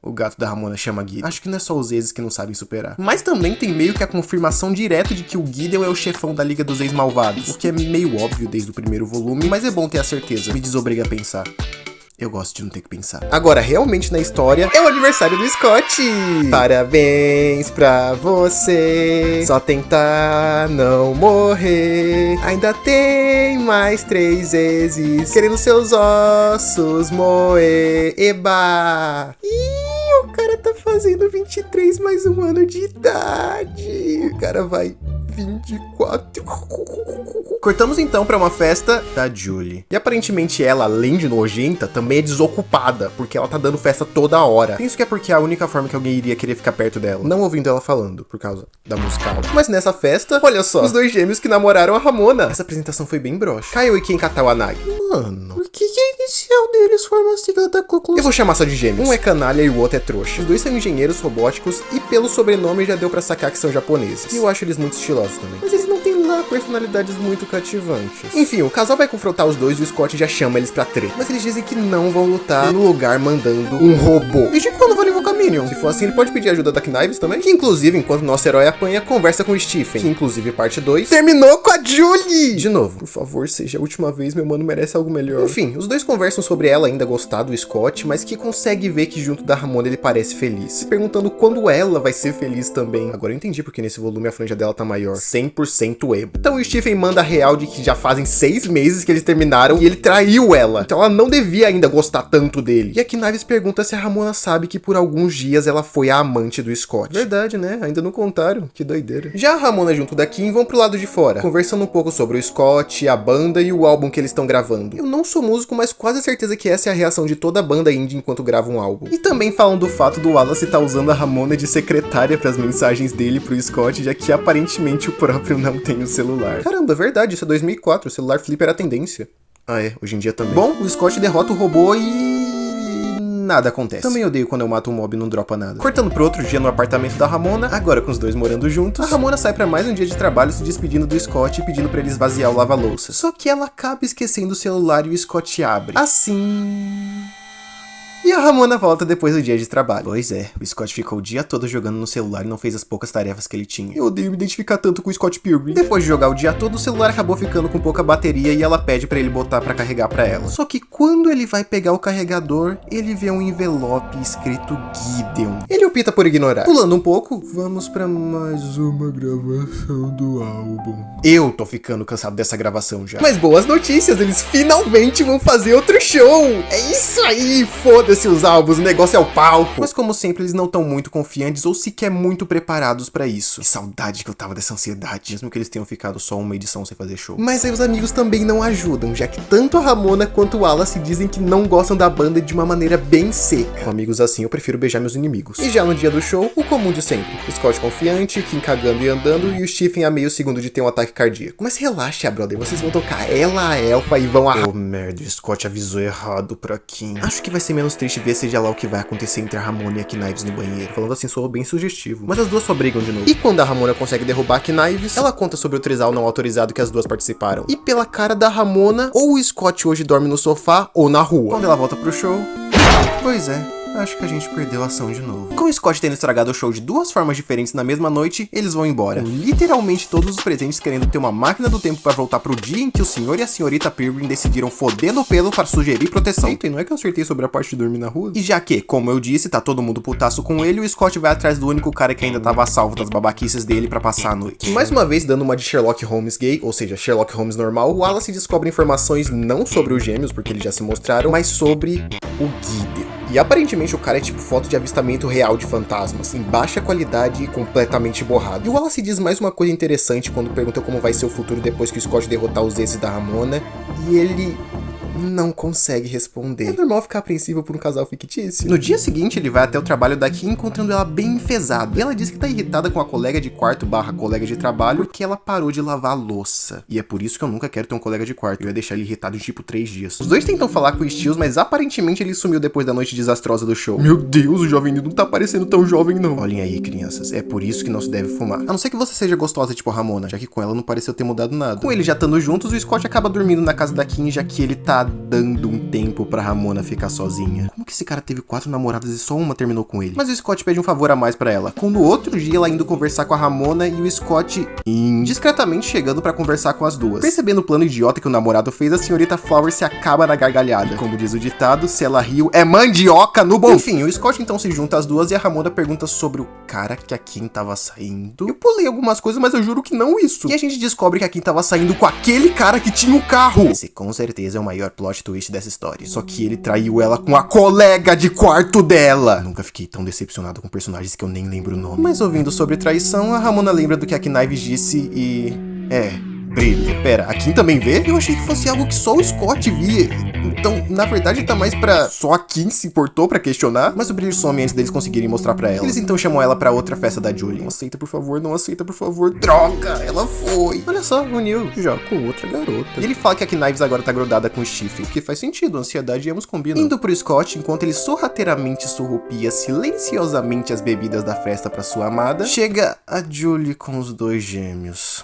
O gato da Ramona chama Gideon. Acho que não é só os exes que não sabem superar. Mas também tem meio que a confirmação direta de que o Gideon é o chefão da Liga dos Ex-Malvados. O que é meio óbvio desde o primeiro volume, mas é bom ter a certeza. Me desobriga a pensar. Eu gosto de não ter que pensar. Agora, realmente na história, é o aniversário do Scott! Parabéns pra você, só tentar não morrer. Ainda tem mais 3 exes querendo seus ossos moer. Eba! Ih, o cara tá fazendo 23 mais um ano de idade. O cara vai... 24. Cortamos então pra uma festa da Julie. E aparentemente ela, além de nojenta, também é desocupada, porque ela tá dando festa toda hora. Penso que é porque é a única forma que alguém iria querer ficar perto dela, não ouvindo ela falando, por causa da música alta. Mas nessa festa, olha só, os dois gêmeos que namoraram a Ramona. Essa apresentação foi bem broxa. Caio e Ken Katawanagi. Mano, por que a inicial deles forma a sigla da conclusão? Eu vou chamar só de gêmeos. Um é canalha e o outro é trouxa. Os dois são engenheiros robóticos e pelo sobrenome já deu pra sacar que são japoneses. E eu acho eles muito estilosos também. Mas eles não têm lá personalidades muito cativantes. Enfim, o casal vai confrontar os dois e o Scott já chama eles pra treta. Mas eles dizem que não vão lutar no lugar mandando um robô. E de quando vão invocar Minion? Se for assim, ele pode pedir ajuda da Knives também. Que inclusive, enquanto nosso herói apanha, conversa com o Stephen. Que inclusive, parte 2, terminou com a Julie! De novo, por favor, seja a última vez, meu mano merece algo melhor. Enfim, os dois conversam sobre ela ainda gostar do Scott, mas que consegue ver que junto da Ramona ele parece feliz. Se perguntando quando ela vai ser feliz também. Agora eu entendi porque nesse volume a franja dela tá maior. 100% emo. Então o Stephen manda a real de que já fazem 6 meses que eles terminaram e ele traiu ela. Então ela não devia ainda gostar tanto dele. E a Knives pergunta se a Ramona sabe que por alguns dias ela foi a amante do Scott. Verdade, né? Ainda não contaram. Que doideira. Já a Ramona junto da Kim vão pro lado de fora, conversando um pouco sobre o Scott, a banda e o álbum que eles estão gravando. Eu não sou músico, mas quase certeza que essa é a reação de toda a banda indie enquanto grava um álbum. E também falam do fato do Wallace estar usando a Ramona de secretária para as mensagens dele pro Scott, já que aparentemente o próprio não tem o celular. Caramba, é verdade, isso é 2004, o celular flip era a tendência. Ah é, hoje em dia também. Bom, o Scott derrota o robô e... nada acontece. Também odeio quando eu mato um mob e não dropa nada. Cortando pro outro dia no apartamento da Ramona, agora com os dois morando juntos, a Ramona sai pra mais um dia de trabalho se despedindo do Scott e pedindo pra ele esvaziar o lava-louça. Só que ela acaba esquecendo o celular e o Scott abre. Assim... E a Ramona volta depois do dia de trabalho. Pois é, o Scott ficou o dia todo jogando no celular e não fez as poucas tarefas que ele tinha. Eu odeio me identificar tanto com o Scott Pilgrim. Depois de jogar o dia todo, o celular acabou ficando com pouca bateria e ela pede pra ele botar pra carregar pra ela. Só que quando ele vai pegar o carregador, ele vê um envelope escrito Gideon. Ele opta por ignorar. Pulando um pouco, vamos pra mais uma gravação do álbum. Eu tô ficando cansado dessa gravação já. Mas boas notícias, eles finalmente vão fazer outro show! É isso aí, foda-se os álbuns, o negócio é o palco. Mas como sempre, eles não estão muito confiantes ou sequer muito preparados pra isso. Que saudade que eu tava dessa ansiedade, mesmo que eles tenham ficado só uma edição sem fazer show. Mas aí os amigos também não ajudam, já que tanto a Ramona quanto o Wallace dizem que não gostam da banda de uma maneira bem seca. Com amigos assim, eu prefiro beijar meus inimigos. E já no dia do show, o comum de sempre. Scott confiante, Kim cagando e andando, e o Stephen a meio segundo de ter um ataque cardíaco. Mas relaxa, brother, vocês vão tocar ela, a Elfa e vão a... Oh, merda, o Scott avisou errado pra Kim. Acho que vai ser menos triste ver seja lá o que vai acontecer entre a Ramona e a Knives no banheiro. Falando assim, soou bem sugestivo. Mas as duas só brigam de novo. E quando a Ramona consegue derrubar a Knives, ela conta sobre o trisal não autorizado que as duas participaram. E pela cara da Ramona, ou o Scott hoje dorme no sofá ou na rua. Quando ela volta pro show... Pois é. Acho que a gente perdeu a ação de novo. Com o Scott tendo estragado o show de duas formas diferentes na mesma noite, eles vão embora. Com literalmente todos os presentes querendo ter uma máquina do tempo pra voltar pro dia em que o senhor e a senhorita Pilgrim decidiram foder no pelo para sugerir proteção. Eita, e não é que eu acertei sobre a parte de dormir na rua? E já que, como eu disse, tá todo mundo putaço com ele, o Scott vai atrás do único cara que ainda tava a salvo das babaquices dele pra passar a noite. E mais uma vez, dando uma de Sherlock Holmes gay, ou seja, Sherlock Holmes normal, o Wallace descobre informações não sobre os gêmeos, porque eles já se mostraram, mas sobre o Gideon. E aparentemente o cara é tipo foto de avistamento real de fantasmas, em baixa qualidade e completamente borrado. E o Wallace diz mais uma coisa interessante quando pergunta como vai ser o futuro depois que o Scott derrotar os exes da Ramona, e ele não consegue responder. É normal ficar apreensivo por um casal fictício. No dia seguinte, ele vai até o trabalho da Kim, encontrando ela bem enfesada. E ela diz que tá irritada com a colega de quarto / colega de trabalho porque ela parou de lavar a louça. E é por isso que eu nunca quero ter um colega de quarto. Eu ia deixar ele irritado em tipo 3 dias. Os dois tentam falar com o Stills, mas aparentemente ele sumiu depois da noite desastrosa do show. Meu Deus, o jovem não tá parecendo tão jovem não. Olhem aí, crianças. É por isso que não se deve fumar. A não ser que você seja gostosa tipo a Ramona, já que com ela não pareceu ter mudado nada. Com eles já estando juntos, o Scott acaba dormindo na casa da Kim, já que ele tá dando um tempo pra Ramona ficar sozinha. Como que esse cara teve 4 namoradas e só uma terminou com ele? Mas o Scott pede um favor a mais pra ela. Com no outro dia ela indo conversar com a Ramona e o Scott indiscretamente chegando pra conversar com as duas. Percebendo o plano idiota que o namorado fez, a senhorita Flowers se acaba na gargalhada. Como diz o ditado, se ela riu, é mandioca no bom. Enfim, o Scott então se junta às duas e a Ramona pergunta sobre o cara que a Kim tava saindo. Eu pulei algumas coisas, mas eu juro que não isso. E a gente descobre que a Kim tava saindo com aquele cara que tinha o carro. Esse com certeza é o maior plot twist dessa história. Só que ele traiu ela com a colega de quarto dela. Nunca fiquei tão decepcionado com personagens que eu nem lembro o nome. Mas ouvindo sobre traição, a Ramona lembra do que a Knives disse e... brilho. Pera, a Kim também vê? Eu achei que fosse algo que só o Scott via. Então, na verdade, tá mais pra... Só a Kim se importou pra questionar? Mas o brilho some antes deles conseguirem mostrar pra ela. Eles então chamam ela pra outra festa da Julie. Não aceita, por favor, não aceita, por favor. Droga, ela foi. Olha só, uniu já com outra garota. E ele fala que a Knives agora tá grudada com o Stephen, que faz sentido, ansiedade e ambos combinam. Indo pro Scott, enquanto ele sorrateiramente surrupia silenciosamente as bebidas da festa pra sua amada, chega a Julie com os 2 gêmeos.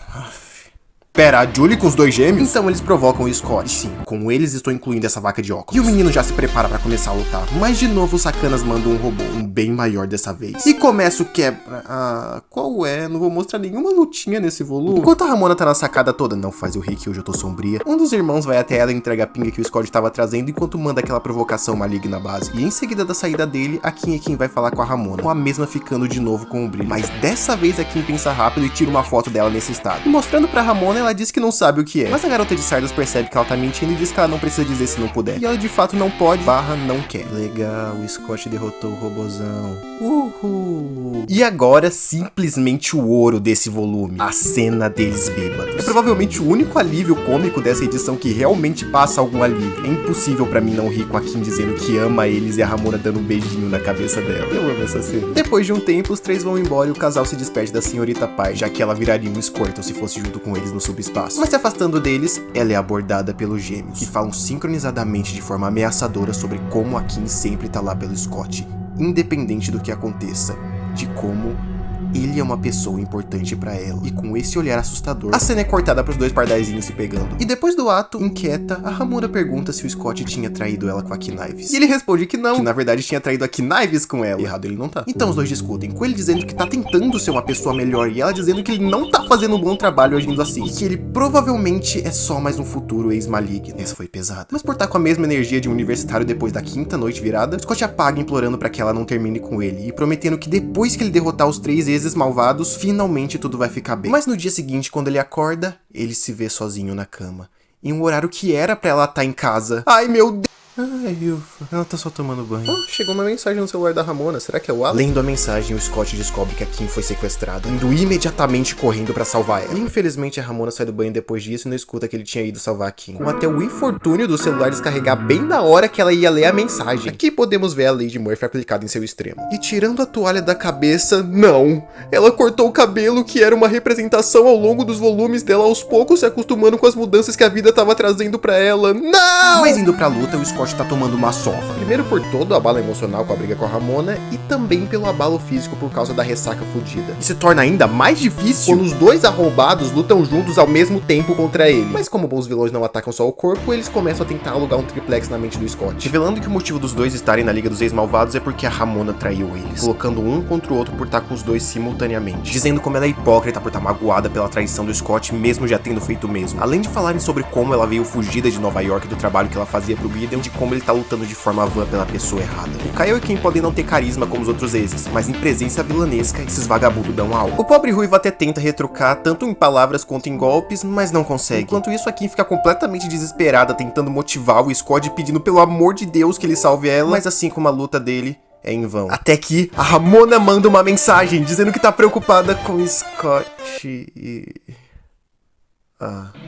Pera, a Julie com os 2 gêmeos? Então eles provocam o Scott. Sim, com eles estou incluindo essa vaca de óculos. E o menino já se prepara pra começar a lutar. Mas de novo os sacanas mandam um robô, um bem maior dessa vez. E começa o quebra... qual é? Não vou mostrar nenhuma lutinha nesse volume. Enquanto a Ramona tá na sacada toda, não faz o Rick, hoje eu tô sombria. Um dos irmãos vai até ela e entrega a pinga que o Scott tava trazendo, enquanto manda aquela provocação maligna básica. E em seguida da saída dele, a Kim é quem vai falar com a Ramona, com a mesma ficando de novo com o brilho. Mas dessa vez a Kim pensa rápido e tira uma foto dela nesse estado. E mostrando pra Ramona, ela diz que não sabe o que é. Mas a garota de Sardas percebe que ela tá mentindo e diz que ela não precisa dizer se não puder. E ela de fato não pode, não quer. Legal, o Scott derrotou o robozão. Uhul. E agora, simplesmente o ouro desse volume. A cena deles bêbados. É provavelmente o único alívio cômico dessa edição que realmente passa algum alívio. É impossível pra mim não rir com a Kim dizendo que ama eles e a Ramona dando um beijinho na cabeça dela. Eu amo essa cena. Depois de um tempo, os 3 vão embora e o casal se despede da senhorita Pai, já que ela viraria um Squirtle se fosse junto com eles no subespaço. Mas se afastando deles, ela é abordada pelos gêmeos, que falam sincronizadamente de forma ameaçadora sobre como a Kim sempre tá lá pelo Scott, independente do que aconteça, de como ele é uma pessoa importante pra ela. E com esse olhar assustador, a cena é cortada pros 2 pardaizinhos se pegando. E depois do ato, inquieta, a Ramona pergunta se o Scott tinha traído ela com a Knives. E ele responde que não, que na verdade tinha traído a Knives com ela. Errado ele não tá. Então os dois discutem, com ele dizendo que tá tentando ser uma pessoa melhor e ela dizendo que ele não tá fazendo um bom trabalho agindo assim. E que ele provavelmente é só mais um futuro ex-maligno. Essa foi pesada. Mas por estar com a mesma energia de um universitário depois da 5ª noite virada, Scott apaga implorando pra que ela não termine com ele e prometendo que depois que ele derrotar os 3 exes malvados, finalmente tudo vai ficar bem. Mas no dia seguinte, quando ele acorda, ele se vê sozinho na cama. Em um horário que era pra ela estar em casa. Ai, meu Deus! Ai, ufa, ela tá só tomando banho. Chegou uma mensagem no celular da Ramona, será que é o Alan? Lendo a mensagem, o Scott descobre que a Kim foi sequestrada, indo imediatamente correndo pra salvar ela. E infelizmente a Ramona sai do banho depois disso e não escuta que ele tinha ido salvar a Kim, com até o infortúnio do celular descarregar bem na hora que ela ia ler a mensagem. Aqui podemos ver a Lady Murphy aplicada em seu extremo. E tirando a toalha da cabeça, não! Ela cortou o cabelo, que era uma representação ao longo dos volumes dela aos poucos se acostumando com as mudanças que a vida tava trazendo pra ela. Não! Mas indo pra luta, o Scott tá tomando uma sova. Primeiro por todo o abalo emocional com a briga com a Ramona e também pelo abalo físico por causa da ressaca fodida. E se torna ainda mais difícil quando os 2 arrombados lutam juntos ao mesmo tempo contra ele. Mas como bons vilões não atacam só o corpo, eles começam a tentar alugar um triplex na mente do Scott, revelando que o motivo dos 2 estarem na Liga dos Ex-Malvados é porque a Ramona traiu eles, colocando um contra o outro por estar com os 2 simultaneamente, dizendo como ela é hipócrita por estar magoada pela traição do Scott, mesmo já tendo feito o mesmo. Além de falarem sobre como ela veio fugida de Nova York do trabalho que ela fazia pro Gideon, de como ele tá lutando de forma vã pela pessoa errada. O Kyle e Ken podem não ter carisma como os outros exes, mas em presença vilanesca, esses vagabundos dão aula. O pobre Ruivo até tenta retrucar, tanto em palavras quanto em golpes, mas não consegue. Enquanto isso, a Kim fica completamente desesperada, tentando motivar o Scott, pedindo pelo amor de Deus que ele salve ela, mas assim como a luta dele é em vão. Até que a Ramona manda uma mensagem dizendo que tá preocupada com o Scott e...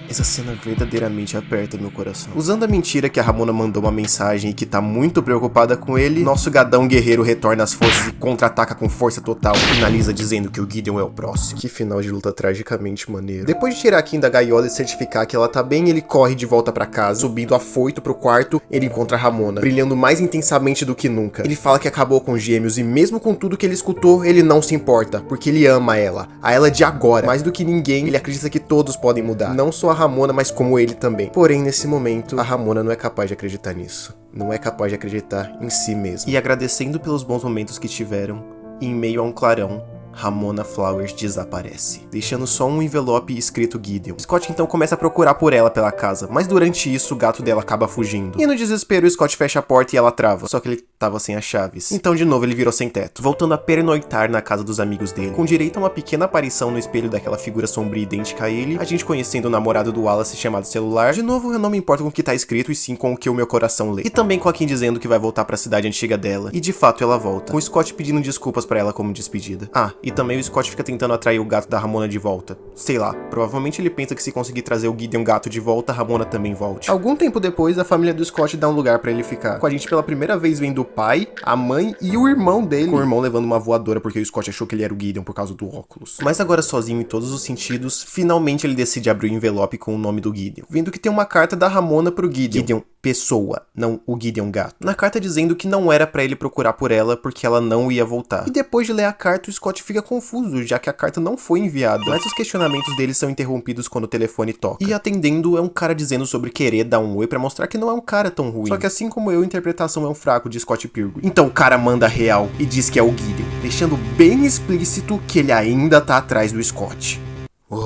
essa cena verdadeiramente aperta meu coração. Usando a mentira que a Ramona mandou uma mensagem e que tá muito preocupada com ele, nosso gadão guerreiro retorna às forças e contra-ataca com força total. Finaliza dizendo que o Gideon é o próximo. Que final de luta tragicamente maneiro. Depois de tirar a Kim da gaiola e certificar que ela tá bem, ele corre de volta pra casa. Subindo afoito pro quarto, ele encontra a Ramona, brilhando mais intensamente do que nunca. Ele fala que acabou com os gêmeos e mesmo com tudo que ele escutou, ele não se importa, porque ele ama ela. A ela de agora. Mais do que ninguém, ele acredita que todos podem mudar. Não só a Ramona, mas como ele também. Porém, nesse momento, a Ramona não é capaz de acreditar nisso. Não é capaz de acreditar em si mesma. E agradecendo pelos bons momentos que tiveram, em meio a um clarão, Ramona Flowers desaparece, deixando só um envelope escrito Gideon. Scott então começa a procurar por ela pela casa, mas durante isso o gato dela acaba fugindo. E no desespero, Scott fecha a porta e ela trava, só que ele tava sem as chaves. Então de novo ele virou sem teto, voltando a pernoitar na casa dos amigos dele, com direito a uma pequena aparição no espelho daquela figura sombria idêntica a ele, a gente conhecendo o namorado do Wallace chamado celular. De novo, eu não me importo com o que tá escrito e sim com o que o meu coração lê. E também com a Kim dizendo que vai voltar pra cidade antiga dela. E de fato ela volta, com o Scott pedindo desculpas pra ela como despedida. E também o Scott fica tentando atrair o gato da Ramona de volta. Sei lá, provavelmente ele pensa que se conseguir trazer o Gideon gato de volta, a Ramona também volte. Algum tempo depois, a família do Scott dá um lugar pra ele ficar, com a gente pela primeira vez vendo o pai, a mãe e o irmão dele, com o irmão levando uma voadora porque o Scott achou que ele era o Gideon por causa do óculos. Mas agora sozinho em todos os sentidos, finalmente ele decide abrir o envelope com o nome do Gideon, vendo que tem uma carta da Ramona pro Gideon pessoa, não o Gideon gato. Na carta dizendo que não era pra ele procurar por ela porque ela não ia voltar. E depois de ler a carta, o Scott fica confuso, já que a carta não foi enviada. Mas os questionamentos dele são interrompidos quando o telefone toca. E atendendo é um cara dizendo sobre querer dar um oi pra mostrar que não é um cara tão ruim. Só que assim como eu, a interpretação é um fraco de Scott Pilgrim. Então o cara manda real e diz que é o Gideon, deixando bem explícito que ele ainda tá atrás do Scott.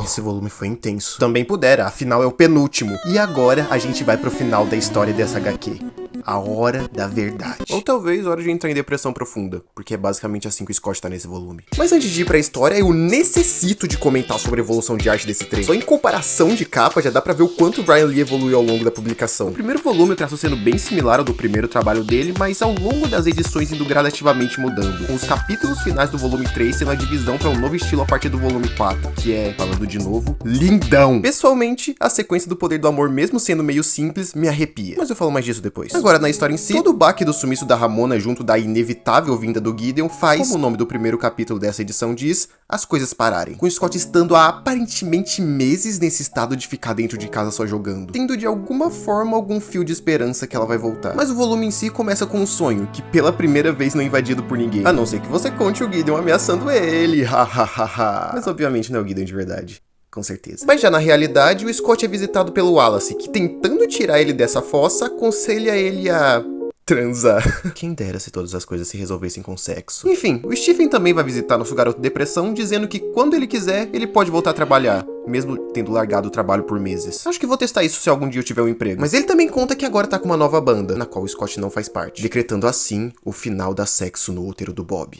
Esse volume foi intenso. Também pudera, afinal é o penúltimo. E agora a gente vai pro final da história dessa HQ. A hora da verdade. Ou talvez hora de entrar em depressão profunda, porque é basicamente assim que o Scott tá nesse volume. Mas antes de ir pra história, eu necessito de comentar sobre a evolução de arte desse trecho. Só em comparação de capa, já dá pra ver o quanto o Brian Lee evoluiu ao longo da publicação. O primeiro volume, o traço sendo bem similar ao do primeiro trabalho dele, mas ao longo das edições indo gradativamente mudando, com os capítulos finais do volume 3 sendo a divisão pra um novo estilo a partir do volume 4, que é, falando de novo, lindão. Pessoalmente, a sequência do Poder do Amor, mesmo sendo meio simples, me arrepia. Mas eu falo mais disso depois. Agora, na história em si, todo o baque do sumiço da Ramona junto da inevitável vinda do Gideon faz, como o nome do primeiro capítulo dessa edição diz, as coisas pararem. Com o Scott estando há aparentemente meses nesse estado de ficar dentro de casa só jogando, tendo de alguma forma algum fio de esperança que ela vai voltar. Mas o volume em si começa com um sonho, que pela primeira vez não é invadido por ninguém. A não ser que você conte o Gideon ameaçando ele, hahaha. Mas obviamente não é o Gideon de verdade. Com certeza. Mas já na realidade, o Scott é visitado pelo Wallace, que tentando tirar ele dessa fossa, aconselha ele a transar. Quem dera se todas as coisas se resolvessem com sexo. Enfim, o Stephen também vai visitar nosso garoto depressão, dizendo que quando ele quiser, ele pode voltar a trabalhar, mesmo tendo largado o trabalho por meses. Acho que vou testar isso se algum dia eu tiver um emprego. Mas ele também conta que agora tá com uma nova banda, na qual o Scott não faz parte, decretando assim o final da sexo no útero do Bob.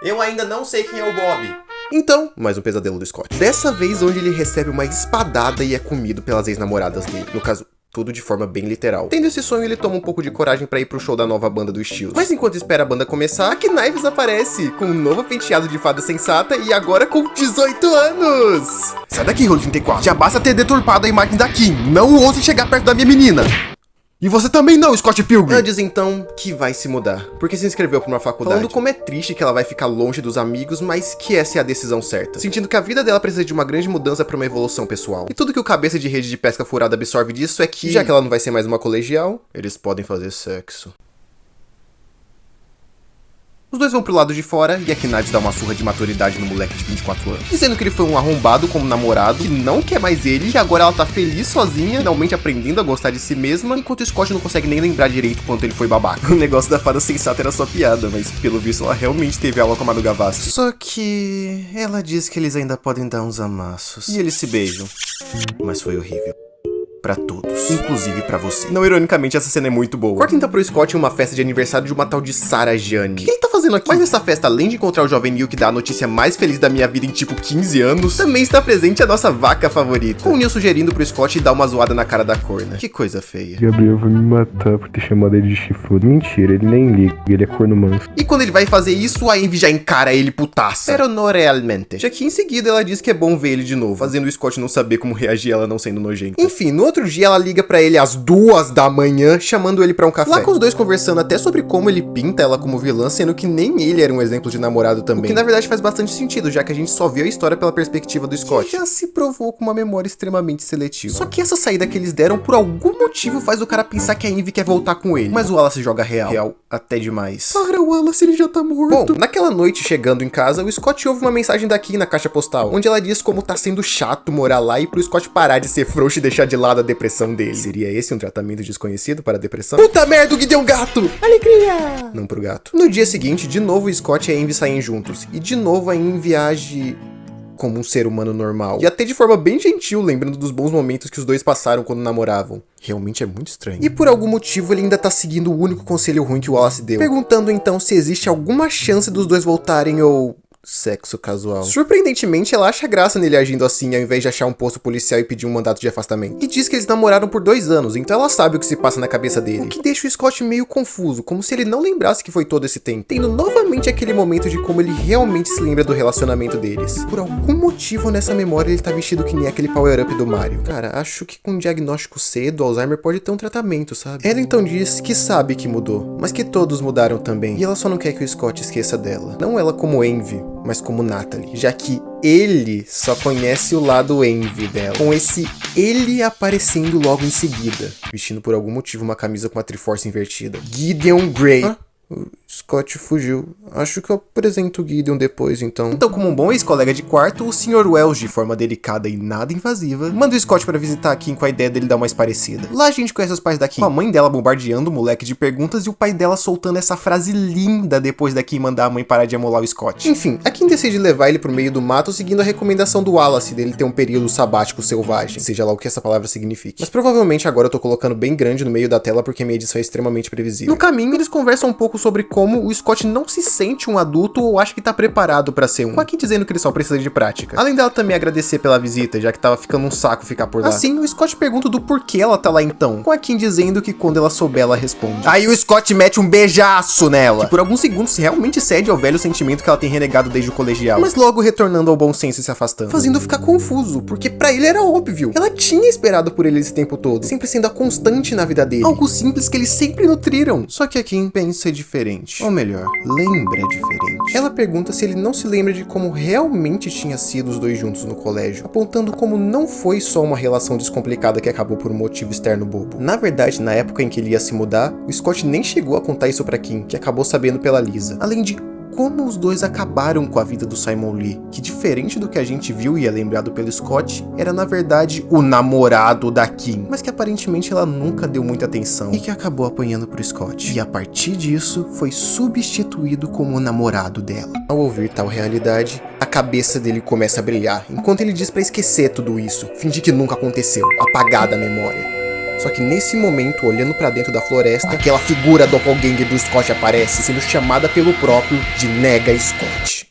Eu ainda não sei quem é o Bob. Então, mais um pesadelo do Scott. Dessa vez onde ele recebe uma espadada e é comido pelas ex-namoradas dele. No caso, tudo de forma bem literal. Tendo esse sonho, ele toma um pouco de coragem pra ir pro show da nova banda do Steels. Mas enquanto espera a banda começar, a Knives aparece, com um novo penteado de fada sensata e agora com 18 anos! Sai daqui, Rolo 34. Já basta ter deturpado a imagem da Kim. Não ouse chegar perto da minha menina! E você também não, Scott Pilgrim! Ela diz então que vai se mudar, porque se inscreveu pra uma faculdade. Falando como é triste que ela vai ficar longe dos amigos, mas que essa é a decisão certa. Sentindo que a vida dela precisa de uma grande mudança pra uma evolução pessoal. E tudo que o cabeça de rede de pesca furada absorve disso é que, já que ela não vai ser mais uma colegial, eles podem fazer sexo. Os dois vão pro lado de fora e a Knives dá uma surra de maturidade no moleque de 24 anos, dizendo que ele foi um arrombado como namorado, que não quer mais ele, que agora ela tá feliz sozinha, finalmente aprendendo a gostar de si mesma, enquanto o Scott não consegue nem lembrar direito quanto ele foi babaca. O negócio da fada sensata era só piada, mas pelo visto ela realmente teve aula com a Manu Gavassi. Só que ela diz que eles ainda podem dar uns amassos. E eles se beijam. Mas foi horrível. Pra todos, inclusive pra você. Não, ironicamente, essa cena é muito boa. Corta então pro Scott em uma festa de aniversário de uma tal de Sarah Jane. O que ele tá fazendo aqui? Mas nessa festa, além de encontrar o jovem Neil que dá a notícia mais feliz da minha vida em tipo 15 anos, também está presente a nossa vaca favorita. Com o Neil sugerindo pro Scott dar uma zoada na cara da corna. Que coisa feia. Gabriel vai me matar por ter chamado ele de chifrudo. Mentira, ele nem liga, ele é corno manso. E quando ele vai fazer isso, a Envy já encara ele putaça. Pero no realmente. Já que em seguida ela diz que é bom ver ele de novo, fazendo o Scott não saber como reagir ela não sendo nojenta. Enfim, no outro dia ela liga pra ele às 2 da manhã, chamando ele pra um café. Lá com os dois conversando até sobre como ele pinta ela como vilã, sendo que nem ele era um exemplo de namorado também. O que na verdade faz bastante sentido, já que a gente só viu a história pela perspectiva do Scott, que já se provou com uma memória extremamente seletiva. Só que essa saída que eles deram, por algum motivo, faz o cara pensar que a Envy quer voltar com ele. Mas o Wallace joga real. Real até demais. Para, o Wallace, ele já tá morto. Bom, naquela noite, chegando em casa, o Scott ouve uma mensagem daqui na caixa postal, onde ela diz como tá sendo chato morar lá e pro Scott parar de ser frouxo e deixar de lado a depressão dele. Seria esse um tratamento desconhecido para a depressão? Puta merda, o Gui deu um gato! Alegria! Não pro gato. No dia seguinte, de novo o Scott e a Envy saem juntos. E de novo a Envy age como um ser humano normal. E até de forma bem gentil, lembrando dos bons momentos que os dois passaram quando namoravam. Realmente é muito estranho. E por algum motivo ele ainda tá seguindo o único conselho ruim que o Wallace deu. Perguntando então se existe alguma chance dos dois voltarem ou... sexo casual. Surpreendentemente, ela acha graça nele agindo assim, ao invés de achar um posto policial e pedir um mandato de afastamento. E diz que eles namoraram por 2 anos, então ela sabe o que se passa na cabeça dele. O que deixa o Scott meio confuso, como se ele não lembrasse que foi todo esse tempo. Tendo novamente aquele momento de como ele realmente se lembra do relacionamento deles. Por algum motivo nessa memória ele tá vestido que nem aquele power-up do Mario. Cara, acho que com um diagnóstico cedo, Alzheimer pode ter um tratamento, sabe? Ela então diz que sabe que mudou, mas que todos mudaram também. E ela só não quer que o Scott esqueça dela. Não ela como Envy, mas como Natalie, já que ele só conhece o lado Envy dela, com esse ele aparecendo logo em seguida, vestindo por algum motivo uma camisa com a Triforce invertida. Gideon Grey. O Scott fugiu. Acho que eu apresento o Gideon depois, então. Então, como um bom ex-colega de quarto, o Sr. Wells, de forma delicada e nada invasiva, manda o Scott pra visitar a Kim com a ideia dele dar uma parecida. Lá a gente conhece os pais da Kim, com a mãe dela bombardeando o moleque de perguntas e o pai dela soltando essa frase linda depois da Kim mandar a mãe parar de amolar o Scott. Enfim, a Kim decide levar ele pro meio do mato seguindo a recomendação do Wallace dele ter um período sabático selvagem, seja lá o que essa palavra signifique. Mas provavelmente agora eu tô colocando bem grande no meio da tela porque a minha edição é extremamente previsível. No caminho, eles conversam um pouco sobre como o Scott não se sente um adulto ou acha que tá preparado pra ser um, com a Kim dizendo que ele só precisa de prática. Além dela também agradecer pela visita, já que tava ficando um saco ficar por lá. Assim, o Scott pergunta do porquê ela tá lá então, com a Kim dizendo que quando ela souber ela responde. Aí o Scott mete um beijaço nela, que por alguns segundos realmente cede ao velho sentimento que ela tem renegado desde o colegial, mas logo retornando ao bom senso e se afastando, fazendo ficar confuso, porque pra ele era óbvio, ela tinha esperado por ele esse tempo todo, sempre sendo a constante na vida dele, algo simples que eles sempre nutriram. Só que a Kim pensa diferente, ou melhor, lembra diferente. Ela pergunta se ele não se lembra de como realmente tinha sido os dois juntos no colégio, apontando como não foi só uma relação descomplicada que acabou por um motivo externo bobo. Na verdade, na época em que ele ia se mudar, o Scott nem chegou a contar isso pra Kim, que acabou sabendo pela Lisa. Além de como os dois acabaram com a vida do Simon Lee, que diferente do que a gente viu e é lembrado pelo Scott, era na verdade o namorado da Kim, mas que aparentemente ela nunca deu muita atenção e que acabou apanhando pro Scott. E a partir disso, foi substituído como o namorado dela. Ao ouvir tal realidade, a cabeça dele começa a brilhar, enquanto ele diz pra esquecer tudo isso, fingir que nunca aconteceu, apagar da memória. Só que nesse momento, olhando pra dentro da floresta, aquela figura doppelganger do Scott aparece, sendo chamada pelo próprio de Nega Scott.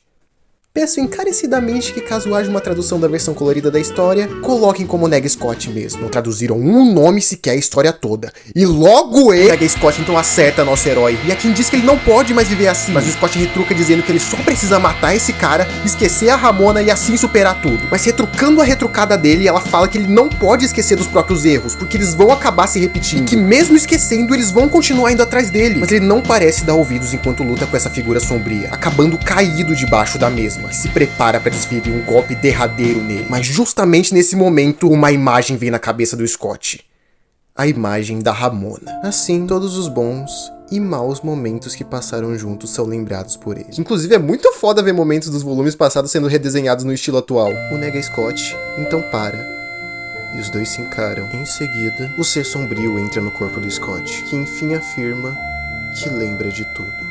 Peço encarecidamente que caso haja uma tradução da versão colorida da história, coloquem como Nega Scott mesmo. Não traduziram um nome sequer a história toda. E logo ele, Nega Scott, então acerta nosso herói. E a Kim diz que ele não pode mais viver assim. Mas o Scott retruca dizendo que ele só precisa matar esse cara, esquecer a Ramona e assim superar tudo. Mas retrucando a retrucada dele, ela fala que ele não pode esquecer dos próprios erros, porque eles vão acabar se repetindo. E que mesmo esquecendo, eles vão continuar indo atrás dele. Mas ele não parece dar ouvidos enquanto luta com essa figura sombria, acabando caído debaixo da mesma. Se prepara para desferir um golpe derradeiro nele. Mas justamente nesse momento, uma imagem vem na cabeça do Scott. A imagem da Ramona. Assim, todos os bons e maus momentos que passaram juntos são lembrados por ele. Inclusive é muito foda ver momentos dos volumes passados sendo redesenhados no estilo atual. O nega Scott então para, e os dois se encaram. Em seguida, o ser sombrio entra no corpo do Scott, que enfim afirma que lembra de tudo.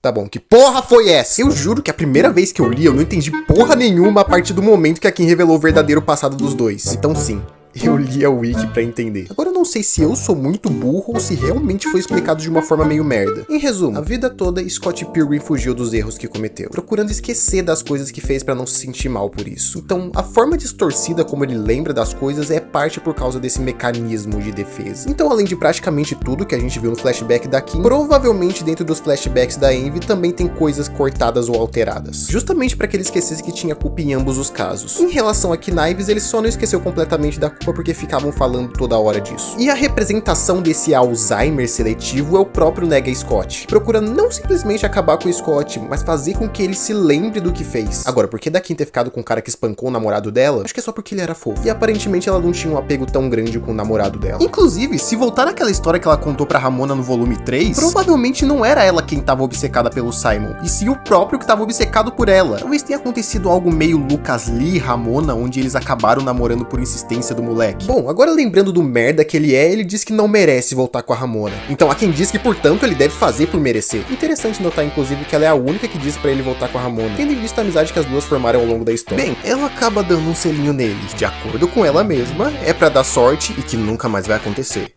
Tá bom, que porra foi essa? Eu juro que a primeira vez que eu li, eu não entendi porra nenhuma a partir do momento que a Kim revelou o verdadeiro passado dos dois. Então sim, eu li a wiki pra entender. Agora eu não sei se eu sou muito burro ou se realmente foi explicado de uma forma meio merda. Em resumo, a vida toda Scott Pilgrim fugiu dos erros que cometeu, procurando esquecer das coisas que fez pra não se sentir mal por isso. Então, a forma distorcida como ele lembra das coisas é parte por causa desse mecanismo de defesa. Então, além de praticamente tudo que a gente viu no flashback da Kim, provavelmente dentro dos flashbacks da Envy também tem coisas cortadas ou alteradas, justamente pra que ele esquecesse que tinha culpa em ambos os casos. Em relação a Knives, ele só não esqueceu completamente da culpa porque ficavam falando toda hora disso. E a representação desse Alzheimer seletivo é o próprio nega Scott, que procura não simplesmente acabar com o Scott, mas fazer com que ele se lembre do que fez. Agora, por que da Kim ter ficado com o cara que espancou o namorado dela? Acho que é só porque ele era fofo. E aparentemente ela não tinha um apego tão grande com o namorado dela. Inclusive, se voltar naquela história que ela contou pra Ramona no volume 3, provavelmente não era ela quem tava obcecada pelo Simon, e sim o próprio que tava obcecado por ela. Talvez tenha acontecido algo meio Lucas Lee e Ramona, onde eles acabaram namorando por insistência do moleque. Bom, agora lembrando do merda que ele diz que não merece voltar com a Ramona. Então há quem diz que, portanto, ele deve fazer por merecer. Interessante notar, inclusive, que ela é a única que diz pra ele voltar com a Ramona, tendo em vista a amizade que as duas formaram ao longo da história. Bem, ela acaba dando um selinho nele. De acordo com ela mesma, é pra dar sorte e que nunca mais vai acontecer.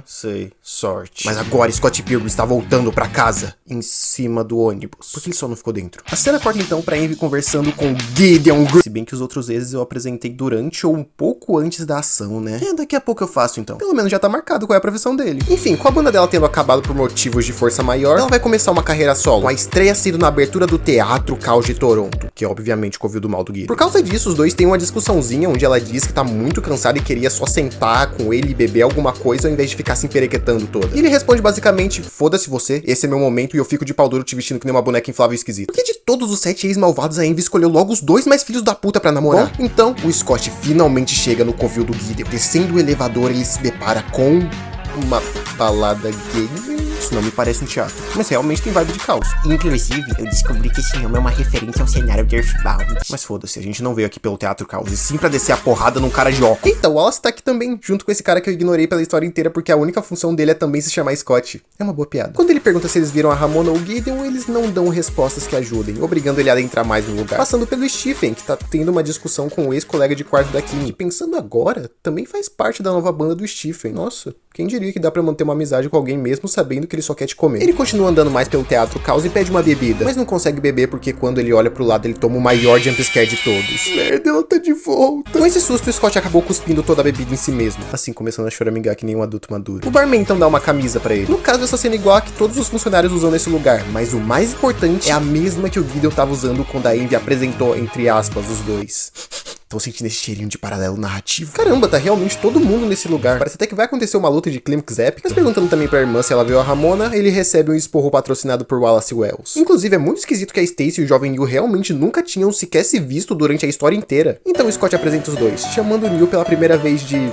Sei, sorte. Mas agora Scott Pilgrim está voltando pra casa, em cima do ônibus. Por que ele só não ficou dentro? A cena corta então pra Envy conversando com Gideon Grey. Se bem que os outros vezes eu apresentei durante ou um pouco antes da ação, né? Daqui a pouco eu faço então. Pelo menos já tá marcado qual é a profissão dele. Enfim, com a banda dela tendo acabado por motivos de força maior, ela vai começar uma carreira solo, com a estreia sendo na abertura do Teatro Caos de Toronto, que é obviamente o do mal do Gideon. Por causa disso, os dois têm uma discussãozinha onde ela diz que tá muito cansada e queria só sentar com ele e beber alguma coisa ao invés de ficar se emperequetando toda. E ele responde basicamente: foda-se você, esse é meu momento e eu fico de pau duro te vestindo que nem uma boneca inflável esquisita. Porque de todos os 7 ex-malvados, a Envy escolheu logo os 2 mais filhos da puta pra namorar. Bom, então, o Scott finalmente chega no covil do Gideon. Descendo o elevador, ele se depara com uma balada gay. Isso não me parece um teatro, mas realmente tem vibe de caos. Inclusive, eu descobri que esse nome é uma referência ao cenário de Earthbound. Mas foda-se, a gente não veio aqui pelo Teatro Caos, e sim pra descer a porrada num cara de óculos. Eita, o Wallace tá aqui também, junto com esse cara que eu ignorei pela história inteira, porque a única função dele é também se chamar Scott. É uma boa piada. Quando ele pergunta se eles viram a Ramona ou o Gideon, eles não dão respostas que ajudem, obrigando ele a adentrar mais no lugar. Passando pelo Stephen, que tá tendo uma discussão com o ex-colega de quarto da Kim. E pensando agora, também faz parte da nova banda do Stephen. Nossa, quem diria que dá pra manter uma amizade com alguém mesmo sabendo que ele só quer te comer. Ele continua andando mais pelo Teatro Caos e pede uma bebida, mas não consegue beber porque quando ele olha pro lado ele toma o maior jumpscare de todos. Merda, ela tá de volta. Com esse susto, o Scott acabou cuspindo toda a bebida em si mesmo, assim começando a choramingar que nem um adulto maduro. O barman então dá uma camisa pra ele. No caso, essa cena é igual a que todos os funcionários usam nesse lugar, mas o mais importante é a mesma que o Gideon tava usando quando a Envy apresentou, entre aspas, os dois. Tô sentindo esse cheirinho de paralelo narrativo. Caramba, tá realmente todo mundo nesse lugar. Parece até que vai acontecer uma luta de clímax épica. Mas perguntando também pra irmã se ela viu a Ramona, ele recebe um esporro patrocinado por Wallace Wells. Inclusive, é muito esquisito que a Stacy e o jovem Neil realmente nunca tinham sequer se visto durante a história inteira. Então Scott apresenta os dois, chamando o Neil pela primeira vez de...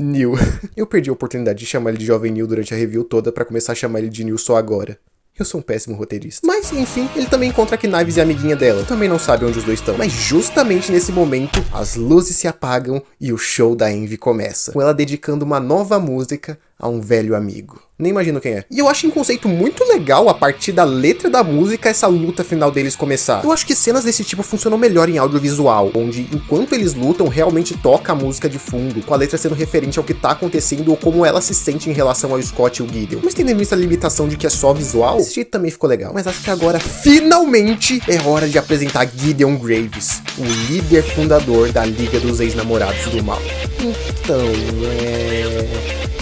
Neil. Eu perdi a oportunidade de chamar ele de jovem Neil durante a review toda pra começar a chamar ele de Neil só agora. Eu sou um péssimo roteirista. Mas, enfim, ele também encontra a Knives e a amiguinha dela. Também não sabe onde os dois estão. Mas justamente nesse momento, as luzes se apagam e o show da Envy começa. Com ela dedicando uma nova música a um velho amigo. Nem imagino quem é. E eu acho um conceito muito legal, a partir da letra da música, essa luta final deles começar. Eu acho que cenas desse tipo funcionam melhor em audiovisual, onde enquanto eles lutam, realmente toca a música de fundo, com a letra sendo referente ao que tá acontecendo ou como ela se sente em relação ao Scott e o Gideon. Mas tendo em vista a limitação de que é só visual, esse jeito também ficou legal. Mas acho que agora, finalmente, é hora de apresentar Gideon Graves, o líder fundador da Liga dos Ex-Namorados do Mal. Então,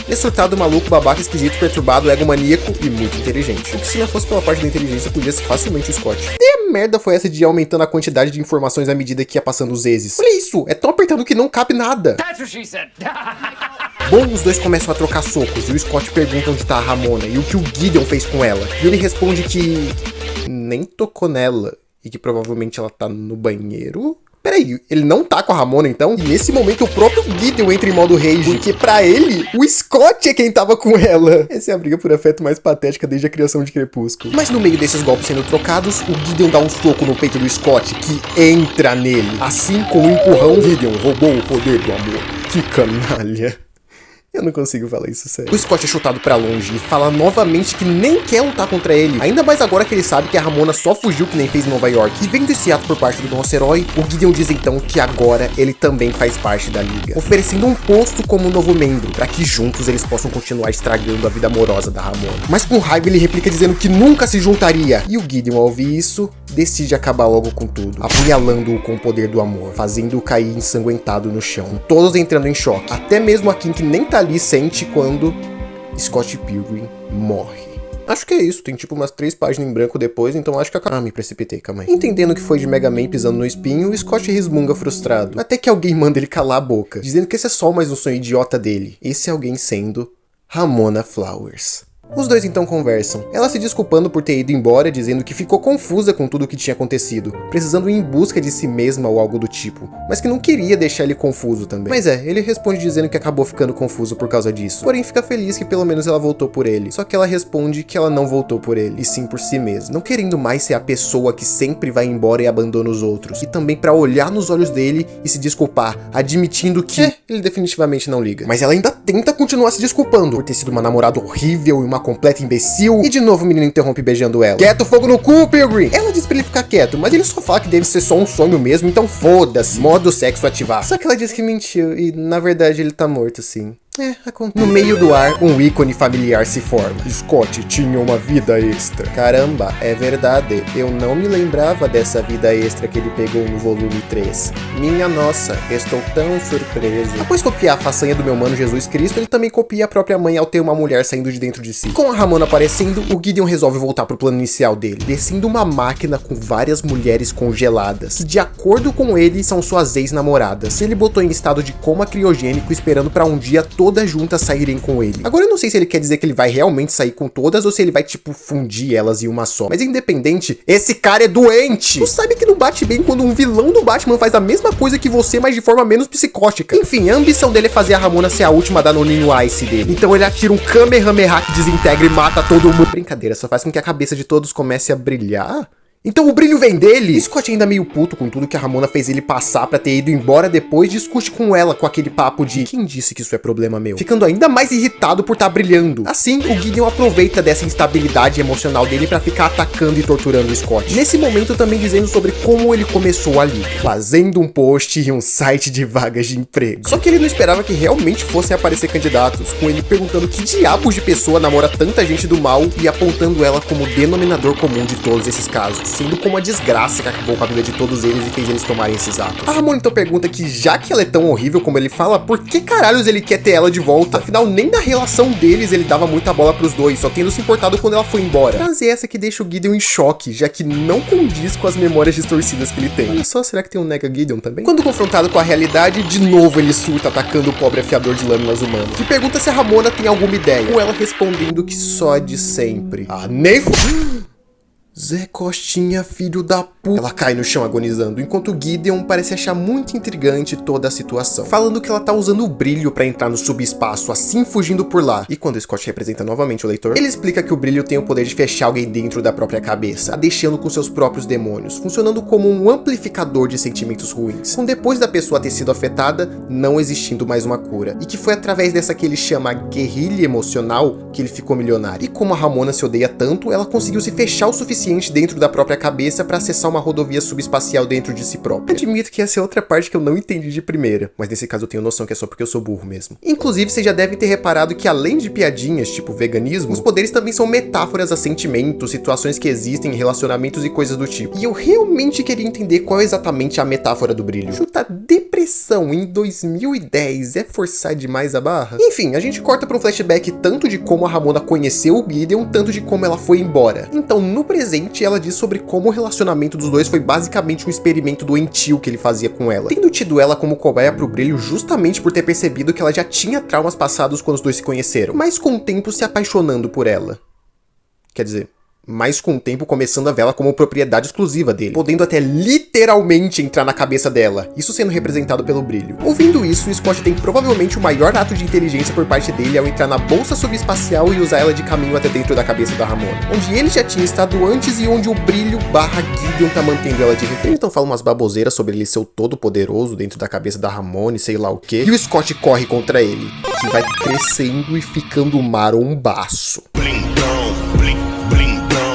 esse surtado maluco, babaca, esquisito, perturbado, egomaníaco e muito inteligente. O que se não fosse pela parte da inteligência, podia ser facilmente o Scott. E a merda foi essa de ir aumentando a quantidade de informações à medida que ia passando os exes. Olha isso, é tão apertado que não cabe nada. Bom, os dois começam a trocar socos e o Scott pergunta onde tá a Ramona e o que o Gideon fez com ela. E ele responde que nem tocou nela e que provavelmente ela tá no banheiro. Peraí, ele não tá com a Ramona então? E nesse momento o próprio Gideon entra em modo rage, porque pra ele, o Scott é quem tava com ela. Essa é a briga por afeto mais patética desde a criação de Crepúsculo. Mas no meio desses golpes sendo trocados, o Gideon dá um soco no peito do Scott, que entra nele. Assim, com um empurrão, Gideon roubou o poder do amor. Que canalha. Eu não consigo falar isso sério. O Scott é chutado pra longe e fala novamente que nem quer lutar contra ele. Ainda mais agora que ele sabe que a Ramona só fugiu que nem fez em Nova York. E vendo esse ato por parte do nosso herói, o Gideon diz então que agora ele também faz parte da liga, oferecendo um posto como novo membro, pra que juntos eles possam continuar estragando a vida amorosa da Ramona. Mas com raiva ele replica dizendo que nunca se juntaria. E o Gideon, ao ouvir isso, decide acabar logo com tudo, apunhalando-o com o poder do amor, fazendo-o cair ensanguentado no chão, todos entrando em choque. Até mesmo a Kim, que nem tá ali, sente quando Scott Pilgrim morre. Acho que é isso, tem tipo umas 3 páginas em branco depois, então acho que me precipitei, calma aí. Entendendo que foi de Mega Man pisando no espinho, o Scott resmunga frustrado, até que alguém manda ele calar a boca, dizendo que esse é só mais um sonho idiota dele. Esse alguém sendo Ramona Flowers. Os dois então conversam, ela se desculpando por ter ido embora, dizendo que ficou confusa com tudo o que tinha acontecido, precisando ir em busca de si mesma ou algo do tipo, mas que não queria deixar ele confuso também. Mas ele responde dizendo que acabou ficando confuso por causa disso, porém fica feliz que pelo menos ela voltou por ele. Só que ela responde que ela não voltou por ele, e sim por si mesma, não querendo mais ser a pessoa que sempre vai embora e abandona os outros, e também pra olhar nos olhos dele e se desculpar, admitindo que ele definitivamente não liga. Mas ela ainda tenta continuar se desculpando por ter sido uma namorada horrível e uma completa imbecil, e de novo o menino interrompe beijando ela. Quieto, fogo no cu, Pilgrim! Ela diz pra ele ficar quieto, mas ele só fala que deve ser só um sonho mesmo, então foda-se, modo sexo ativar. Só que ela diz que mentiu, e na verdade ele tá morto sim. Acontece. No meio do ar, um ícone familiar se forma. Scott tinha uma vida extra. Caramba, é verdade. Eu não me lembrava dessa vida extra que ele pegou no volume 3. Minha nossa, estou tão surpresa. Após copiar a façanha do meu mano Jesus Cristo, ele também copia a própria mãe ao ter uma mulher saindo de dentro de si. Com a Ramona aparecendo, o Gideon resolve voltar pro plano inicial dele, descendo uma máquina com várias mulheres congeladas, que de acordo com ele, são suas ex-namoradas. Ele botou em estado de coma criogênico, esperando pra um dia todas juntas saírem com ele. Agora eu não sei se ele quer dizer que ele vai realmente sair com todas ou se ele vai, tipo, fundir elas em uma só. Mas independente, esse cara é doente! Tu sabe que não bate bem quando um vilão do Batman faz a mesma coisa que você, mas de forma menos psicótica. Enfim, a ambição dele é fazer a Ramona ser a última danoninho Ice dele. Então ele atira um Kamehameha que desintegra e mata todo mundo. Brincadeira, só faz com que a cabeça de todos comece a brilhar? Então o brilho vem dele? Scott, ainda meio puto com tudo que a Ramona fez ele passar pra ter ido embora depois, discute com ela com aquele papo de quem disse que isso é problema meu? Ficando ainda mais irritado por tá brilhando. Assim, o Gideon aproveita dessa instabilidade emocional dele pra ficar atacando e torturando o Scott. Nesse momento também dizendo sobre como ele começou a liga, fazendo um post em um site de vagas de emprego. Só que ele não esperava que realmente fossem aparecer candidatos, com ele perguntando que diabos de pessoa namora tanta gente do mal e apontando ela como denominador comum de todos esses casos, sendo como a desgraça que acabou com a vida de todos eles e fez eles tomarem esses atos. A Ramona então pergunta que, já que ela é tão horrível como ele fala, por que caralhos ele quer ter ela de volta? Afinal, nem na relação deles ele dava muita bola pros dois, só tendo se importado quando ela foi embora. Frase essa que deixa o Gideon em choque, já que não condiz com as memórias distorcidas que ele tem. Olha só, será que tem um Nega Gideon também? Quando confrontado com a realidade, de novo ele surta atacando o pobre afiador de lâminas humano, que pergunta se a Ramona tem alguma ideia, com ela respondendo que só de sempre. Nem Zé Costinha, filho da puta. Ela cai no chão agonizando, enquanto Gideon parece achar muito intrigante toda a situação, falando que ela tá usando o brilho pra entrar no subespaço, assim fugindo por lá. E quando Scott representa novamente o leitor, ele explica que o brilho tem o poder de fechar alguém dentro da própria cabeça, a deixando com seus próprios demônios, funcionando como um amplificador de sentimentos ruins, com depois da pessoa ter sido afetada, não existindo mais uma cura. E que foi através dessa que ele chama guerrilha emocional que ele ficou milionário. E como a Ramona se odeia tanto, ela conseguiu se fechar o suficiente dentro da própria cabeça para acessar uma rodovia subespacial dentro de si própria. Admito que essa é outra parte que eu não entendi de primeira, mas nesse caso eu tenho noção que é só porque eu sou burro mesmo. Inclusive, vocês já devem ter reparado que além de piadinhas, tipo veganismo, os poderes também são metáforas a sentimentos, situações que existem, relacionamentos e coisas do tipo. E eu realmente queria entender qual é exatamente a metáfora do brilho. Chutar depressão em 2010 é forçar demais a barra? Enfim, a gente corta para um flashback tanto de como a Ramona conheceu o Gideon, tanto de como ela foi embora. Então, no presente, ela diz sobre como o relacionamento dos dois foi basicamente um experimento doentio que ele fazia com ela, tendo tido ela como cobaia pro brilho justamente por ter percebido que ela já tinha traumas passados quando os dois se conheceram, mas com o tempo se apaixonando por ela. Quer dizer, mas com o tempo começando a vê-la como propriedade exclusiva dele, podendo até literalmente entrar na cabeça dela, isso sendo representado pelo brilho. Ouvindo isso, o Scott tem provavelmente o maior ato de inteligência por parte dele ao entrar na bolsa subespacial e usar ela de caminho até dentro da cabeça da Ramona, onde ele já tinha estado antes e onde o brilho / Gideon tá mantendo ela de refém. Então fala umas baboseiras sobre ele ser o todo poderoso dentro da cabeça da Ramona e sei lá o que, e o Scott corre contra ele, que vai crescendo e ficando marombaço.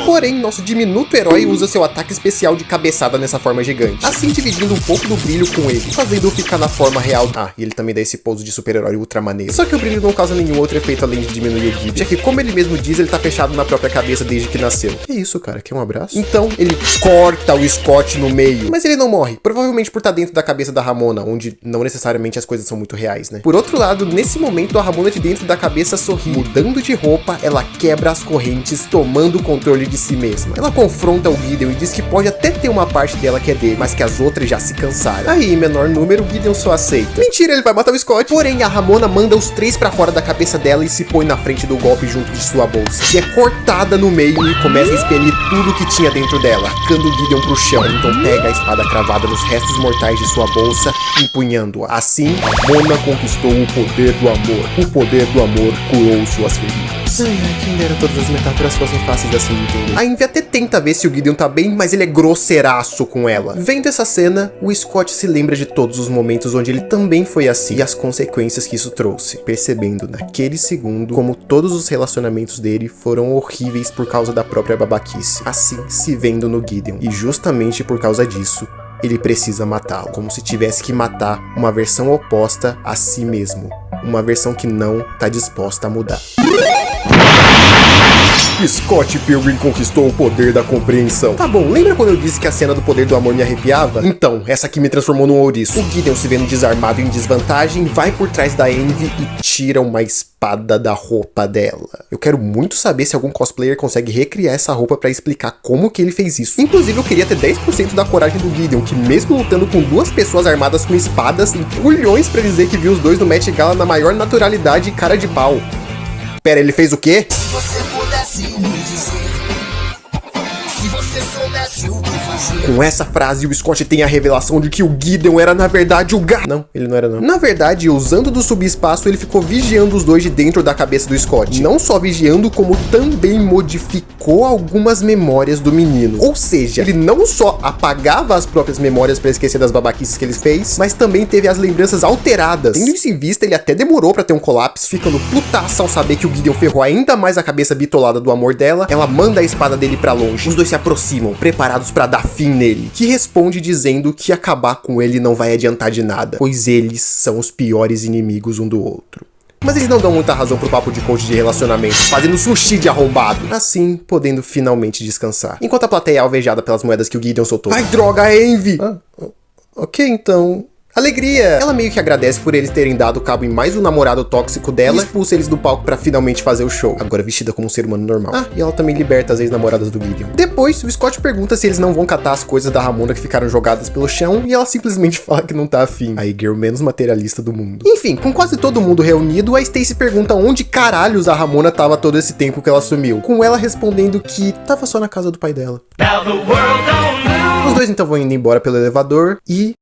Porém, nosso diminuto herói usa seu ataque especial de cabeçada nessa forma gigante, assim dividindo um pouco do brilho com ele, fazendo-o ficar na forma real. Ah, e ele também dá esse pose de super-herói ultra maneiro. Só que o brilho não causa nenhum outro efeito além de diminuir o Gideon, já que, como ele mesmo diz, ele tá fechado na própria cabeça desde que nasceu. Que isso, cara? Quer um abraço? Então, ele corta o Scott no meio, mas ele não morre, provavelmente por estar dentro da cabeça da Ramona, onde não necessariamente as coisas são muito reais, né? Por outro lado, nesse momento, a Ramona de dentro da cabeça sorri. Mudando de roupa, ela quebra as correntes, tomando o controle de si mesma. Ela confronta o Gideon e diz que pode até ter uma parte dela que é dele, mas que as outras já se cansaram. Aí, em menor número, o Gideon só aceita. Mentira, ele vai matar o Scott. Porém, a Ramona manda os 3 pra fora da cabeça dela e se põe na frente do golpe junto de sua bolsa, que é cortada no meio e começa a expelir tudo que tinha dentro dela, arrancando o Gideon pro chão. Então pega a espada cravada nos restos mortais de sua bolsa, empunhando-a. Assim, Ramona conquistou o poder do amor. O poder do amor curou suas feridas. Ai, quem dera todas as metáforas fossem fáceis assim de entender. A Ivy até tenta ver se o Gideon tá bem, mas ele é grosseiraço com ela. Vendo essa cena, o Scott se lembra de todos os momentos onde ele também foi assim e as consequências que isso trouxe, percebendo naquele segundo como todos os relacionamentos dele foram horríveis por causa da própria babaquice, assim se vendo no Gideon. E justamente por causa disso, ele precisa matá-lo, como se tivesse que matar uma versão oposta a si mesmo, uma versão que não tá disposta a mudar. Scott Pilgrim conquistou o poder da compreensão. Tá bom, lembra quando eu disse que a cena do poder do amor me arrepiava? Então, essa aqui me transformou num ouriço. O Gideon, se vendo desarmado e em desvantagem, vai por trás da Envy e tira uma espada da roupa dela. Eu quero muito saber se algum cosplayer consegue recriar essa roupa pra explicar como que ele fez isso. Inclusive, eu queria ter 10% da coragem do Gideon, que mesmo lutando com 2 pessoas armadas com espadas, tem culhões pra dizer que viu os dois no Met Gala na maior naturalidade e cara de pau. Pera, ele fez o quê? Se você pudesse me dizer, se você soubesse o que fazer. Com essa frase, o Scott tem a revelação de que o Gideon era na verdade o gato. Não, ele não era não. Na verdade, usando do subespaço, ele ficou vigiando os dois de dentro da cabeça do Scott. Não só vigiando, como também modificou algumas memórias do menino. Ou seja, ele não só apagava as próprias memórias pra esquecer das babaquices que ele fez, mas também teve as lembranças alteradas. Tendo isso em vista, ele até demorou pra ter um colapso, ficando putaça ao saber que o Gideon ferrou ainda mais a cabeça bitolada do amor dela. Ela manda a espada dele pra longe. Os dois se aproximam, preparados pra dar fim nele, que responde dizendo que acabar com ele não vai adiantar de nada, pois eles são os piores inimigos um do outro. Mas eles não dão muita razão pro papo de coach de relacionamento, fazendo sushi de arrombado, assim podendo finalmente descansar, enquanto a plateia é alvejada pelas moedas que o Gideon soltou. Ai, droga, Envy! Ok, então... Alegria! Ela meio que agradece por eles terem dado cabo em mais um namorado tóxico dela e expulsa eles do palco pra finalmente fazer o show, agora vestida como um ser humano normal. Ah, e ela também liberta as ex-namoradas do Gideon. Depois, o Scott pergunta se eles não vão catar as coisas da Ramona que ficaram jogadas pelo chão e ela simplesmente fala que não tá afim. A girl menos materialista do mundo. Enfim, com quase todo mundo reunido, a Stacy pergunta onde caralhos a Ramona tava todo esse tempo que ela sumiu, com ela respondendo que tava só na casa do pai dela. Os dois então vão indo embora pelo elevador e...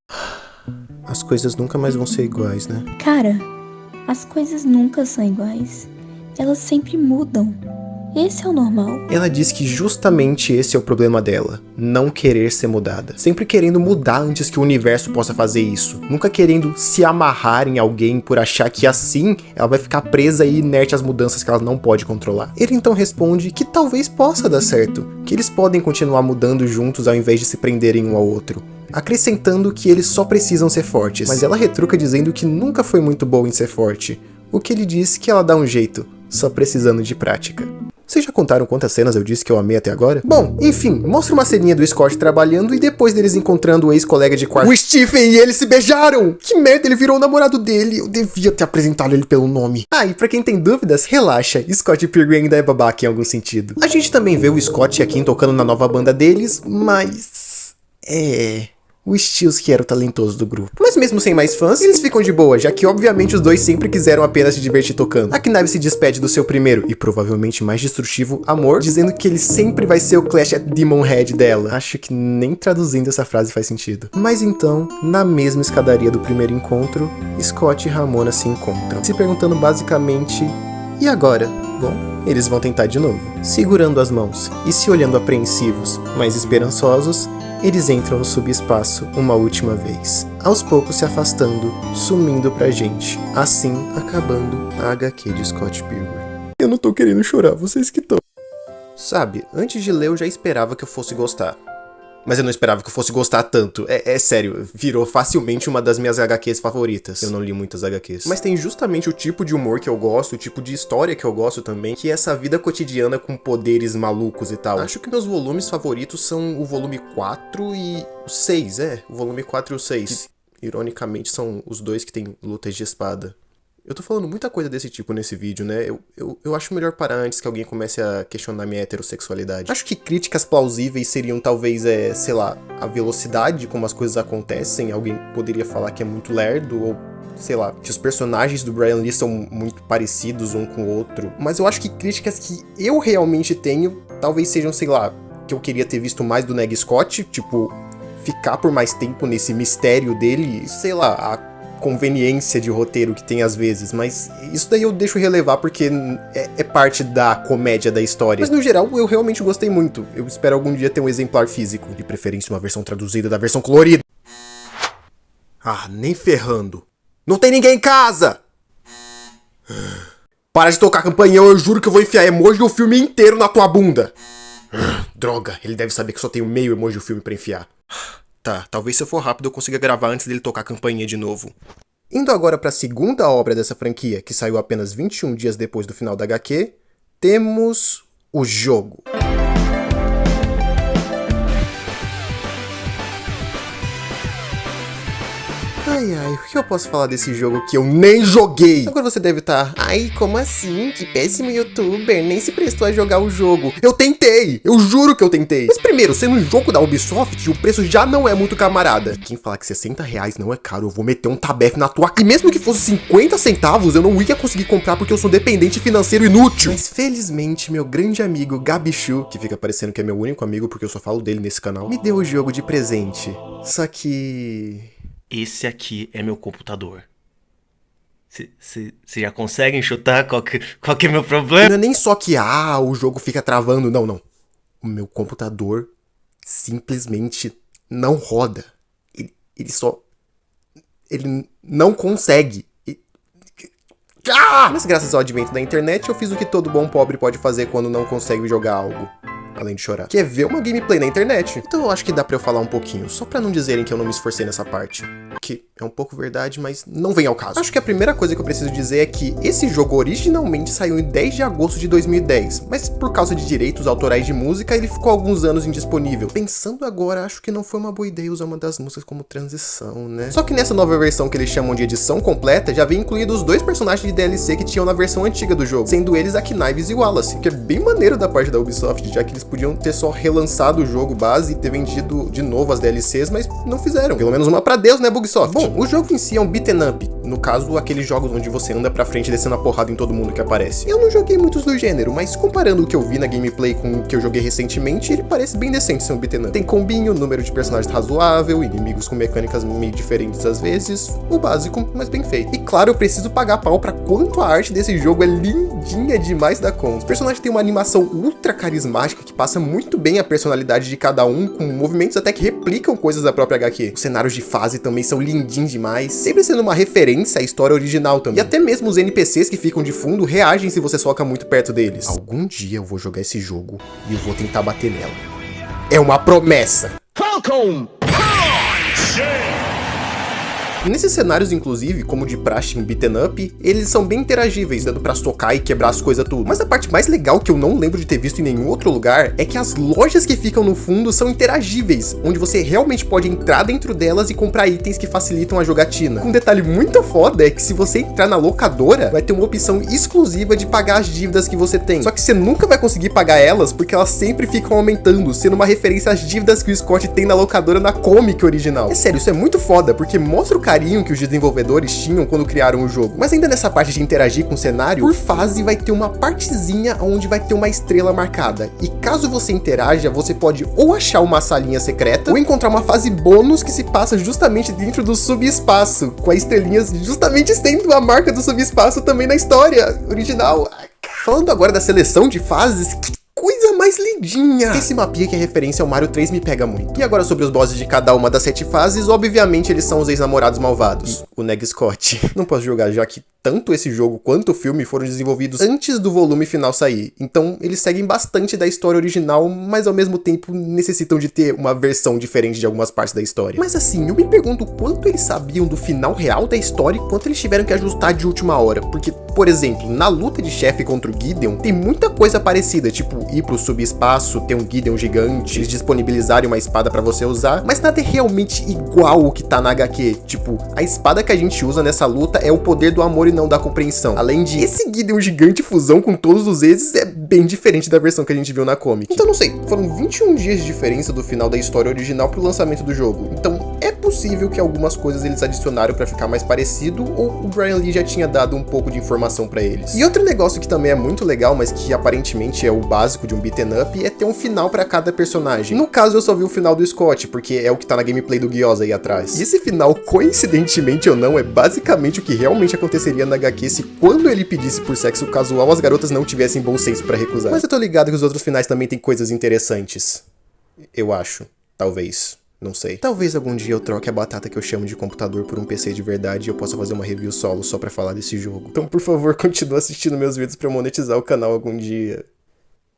as coisas nunca mais vão ser iguais, né? Cara, as coisas nunca são iguais. Elas sempre mudam. Esse é o normal. Ela diz que justamente esse é o problema dela, não querer ser mudada. Sempre querendo mudar antes que o universo possa fazer isso. Nunca querendo se amarrar em alguém por achar que assim ela vai ficar presa e inerte às mudanças que ela não pode controlar. Ele então responde que talvez possa dar certo, que eles podem continuar mudando juntos ao invés de se prenderem um ao outro, acrescentando que eles só precisam ser fortes. Mas ela retruca dizendo que nunca foi muito boa em ser forte, o que ele diz que ela dá um jeito, só precisando de prática. Vocês já contaram quantas cenas eu disse que eu amei até agora? Bom, enfim, mostra uma ceninha do Scott trabalhando e depois deles encontrando o ex-colega de quarto, o Stephen, e eles se beijaram! Que merda, ele virou o namorado dele, eu devia ter apresentado ele pelo nome. Ah, e pra quem tem dúvidas, relaxa, Scott Pilgrim ainda é babaca em algum sentido. A gente também vê o Scott e a Kim tocando na nova banda deles, mas... o Steels que era o talentoso do grupo. Mas mesmo sem mais fãs, eles ficam de boa, já que obviamente os dois sempre quiseram apenas se divertir tocando. A Knives se despede do seu primeiro, e provavelmente mais destrutivo, amor, dizendo que ele sempre vai ser o Clash at Demon Head dela. Acho que nem traduzindo essa frase faz sentido. Mas então, na mesma escadaria do primeiro encontro, Scott e Ramona se encontram, se perguntando basicamente, e agora? Bom, eles vão tentar de novo. Segurando as mãos e se olhando apreensivos, mas esperançosos, eles entram no subespaço uma última vez, aos poucos se afastando, sumindo pra gente, assim acabando a HQ de Scott Pilgrim. Eu não tô querendo chorar, vocês que estão. Sabe, antes de ler eu já esperava que eu fosse gostar. Mas eu não esperava que eu fosse gostar tanto. É sério, virou facilmente uma das minhas HQs favoritas. Eu não li muitas HQs. Mas tem justamente o tipo de humor que eu gosto, o tipo de história que eu gosto também, que é essa vida cotidiana com poderes malucos e tal. Acho que meus volumes favoritos são o volume 4 e o 6, o volume 4 e o 6. Que, ironicamente, são os dois que tem lutas de espada. Eu tô falando muita coisa desse tipo nesse vídeo, né? Eu acho melhor parar antes que alguém comece a questionar minha heterossexualidade. Acho que críticas plausíveis seriam talvez, sei lá, a velocidade como as coisas acontecem. Alguém poderia falar que é muito lerdo, ou sei lá, que os personagens do Brian Lee são muito parecidos um com o outro. Mas eu acho que críticas que eu realmente tenho, talvez sejam, sei lá, que eu queria ter visto mais do Neg Scott, tipo, ficar por mais tempo nesse mistério dele, sei lá, a conveniência de roteiro que tem às vezes, mas isso daí eu deixo relevar porque é parte da comédia da história. Mas no geral eu realmente gostei muito. Eu espero algum dia ter um exemplar físico, de preferência uma versão traduzida da versão colorida. Ah, nem ferrando. Não tem ninguém em casa! Para de tocar campainha, eu juro que eu vou enfiar emoji do filme inteiro na tua bunda. Droga, ele deve saber que só tenho meio emoji do filme pra enfiar. Tá, talvez se eu for rápido eu consiga gravar antes dele tocar a campainha de novo. Indo agora pra segunda obra dessa franquia, que saiu apenas 21 dias depois do final da HQ, temos o jogo. Ai, o que eu posso falar desse jogo que eu nem joguei? Agora você deve estar, ai, como assim? Que péssimo youtuber, nem se prestou a jogar o jogo. Eu tentei, eu juro que eu tentei. Mas primeiro, sendo um jogo da Ubisoft, o preço já não é muito camarada. Quem falar que R$60 não é caro, eu vou meter um tabefe na tua... E mesmo que fosse 50 centavos, eu não ia conseguir comprar porque eu sou dependente financeiro inútil. Mas felizmente, meu grande amigo Gabichu, que fica parecendo que é meu único amigo porque eu só falo dele nesse canal, me deu o jogo de presente. Só que... esse aqui é meu computador. Você já conseguem chutar qual que é meu problema? Não é nem só que, o jogo fica travando, não. O meu computador simplesmente não roda. Ele não consegue. Mas graças ao advento da internet, eu fiz o que todo bom pobre pode fazer quando não consegue jogar algo. Além de chorar, que é ver uma gameplay na internet. Então eu acho que dá pra eu falar um pouquinho, só pra não dizerem que eu não me esforcei nessa parte. Que é um pouco verdade, mas não vem ao caso. Acho que a primeira coisa que eu preciso dizer é que esse jogo originalmente saiu em 10 de agosto de 2010, mas por causa de direitos autorais de música, ele ficou alguns anos indisponível. Pensando agora, acho que não foi uma boa ideia usar uma das músicas como transição, né? Só que nessa nova versão que eles chamam de edição completa, já vem incluído os dois personagens de DLC que tinham na versão antiga do jogo, sendo eles a Knives e o Wallace, que é bem maneiro da parte da Ubisoft, já que eles podiam ter só relançado o jogo base e ter vendido de novo as DLCs, mas não fizeram. Pelo menos uma pra Deus, né, Ubisoft? Bom, o jogo em si é um beat'em up. No caso, aqueles jogos onde você anda pra frente descendo a porrada em todo mundo que aparece. Eu não joguei muitos do gênero, mas comparando o que eu vi na gameplay com o que eu joguei recentemente, ele parece bem decente ser um beat'em up. Tem combinho, número de personagens razoável, inimigos com mecânicas meio diferentes às vezes, o básico, mas bem feito. E claro, eu preciso pagar pau pra quanto a arte desse jogo é lindinha demais da conta. Os personagens têm uma animação ultra carismática que passa muito bem a personalidade de cada um, com movimentos até que replicam coisas da própria HQ. Os cenários de fase também são lindinhos demais, sempre sendo uma referência à história original também. E até mesmo os NPCs que ficam de fundo reagem se você soca muito perto deles. Algum dia eu vou jogar esse jogo e eu vou tentar bater nela. É uma promessa! Nesses cenários, inclusive, como de praxe em beaten up, eles são bem interagíveis, dando pra socar e quebrar as coisas tudo. Mas a parte mais legal que eu não lembro de ter visto em nenhum outro lugar é que as lojas que ficam no fundo são interagíveis, onde você realmente pode entrar dentro delas e comprar itens que facilitam a jogatina. Um detalhe muito foda é que se você entrar na locadora, vai ter uma opção exclusiva de pagar as dívidas que você tem. Só que você nunca vai conseguir pagar elas porque elas sempre ficam aumentando, sendo uma referência às dívidas que o Scott tem na locadora na comic original. É sério, isso é muito foda, porque mostra o carinho que os desenvolvedores tinham quando criaram o jogo. Mas ainda nessa parte de interagir com o cenário, por fase vai ter uma partezinha onde vai ter uma estrela marcada. E caso você interaja, você pode ou achar uma salinha secreta, ou encontrar uma fase bônus que se passa justamente dentro do subespaço, com as estrelinhas justamente estendo a marca do subespaço também na história original. Falando agora da seleção de fases, que coisa mais lindinha! Esse mapinha que é referência ao Mario 3 me pega muito. E agora sobre os bosses de cada uma das 7 fases, obviamente eles são os ex-namorados malvados. O Neg Scott. Não posso jogar, já que tanto esse jogo quanto o filme foram desenvolvidos antes do volume final sair. Então eles seguem bastante da história original, mas ao mesmo tempo necessitam de ter uma versão diferente de algumas partes da história. Mas assim, eu me pergunto quanto eles sabiam do final real da história e quanto eles tiveram que ajustar de última hora. Porque, por exemplo, na luta de chefe contra o Gideon, tem muita coisa parecida, tipo ir pro subespaço, ter um Gideon gigante, eles disponibilizarem uma espada pra você usar, mas nada é realmente igual o que tá na HQ. Tipo, a espada que a gente usa nessa luta é o poder do amor e não da compreensão. Além de esse Gideon gigante fusão com todos os exes é bem diferente da versão que a gente viu na comic. Então não sei, foram 21 dias de diferença do final da história original pro lançamento do jogo. Então é possível que algumas coisas eles adicionaram pra ficar mais parecido, ou o Brian Lee já tinha dado um pouco de informação pra eles. E outro negócio que também é muito legal, mas que aparentemente é o básico de um beaten up, é ter um final pra cada personagem. No caso eu só vi o final do Scott, porque é o que tá na gameplay do Gyoza aí atrás. E esse final, coincidentemente ou não, é basicamente o que realmente aconteceria na HQ se quando ele pedisse por sexo casual as garotas não tivessem bom senso pra recusar. Mas eu tô ligado que os outros finais também tem coisas interessantes. Eu acho. Talvez. Não sei. Talvez algum dia eu troque a batata que eu chamo de computador por um PC de verdade e eu possa fazer uma review solo só pra falar desse jogo. Então, por favor, continua assistindo meus vídeos pra eu monetizar o canal algum dia.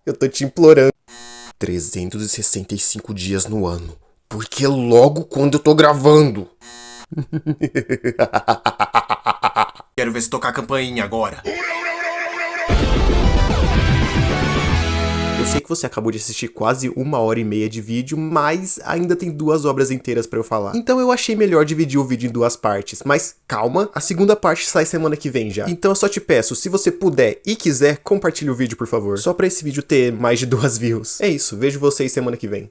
Eu tô te implorando. 365 dias no ano. Porque logo quando eu tô gravando. Quero ver se tocar a campainha agora. Eu sei que você acabou de assistir quase 1h30 de vídeo, mas ainda tem 2 obras inteiras pra eu falar. Então eu achei melhor dividir o vídeo em 2 partes. Mas calma, a segunda parte sai semana que vem já. Então eu só te peço, se você puder e quiser, compartilhe o vídeo, por favor. Só pra esse vídeo ter mais de 2 views. É isso, vejo vocês semana que vem.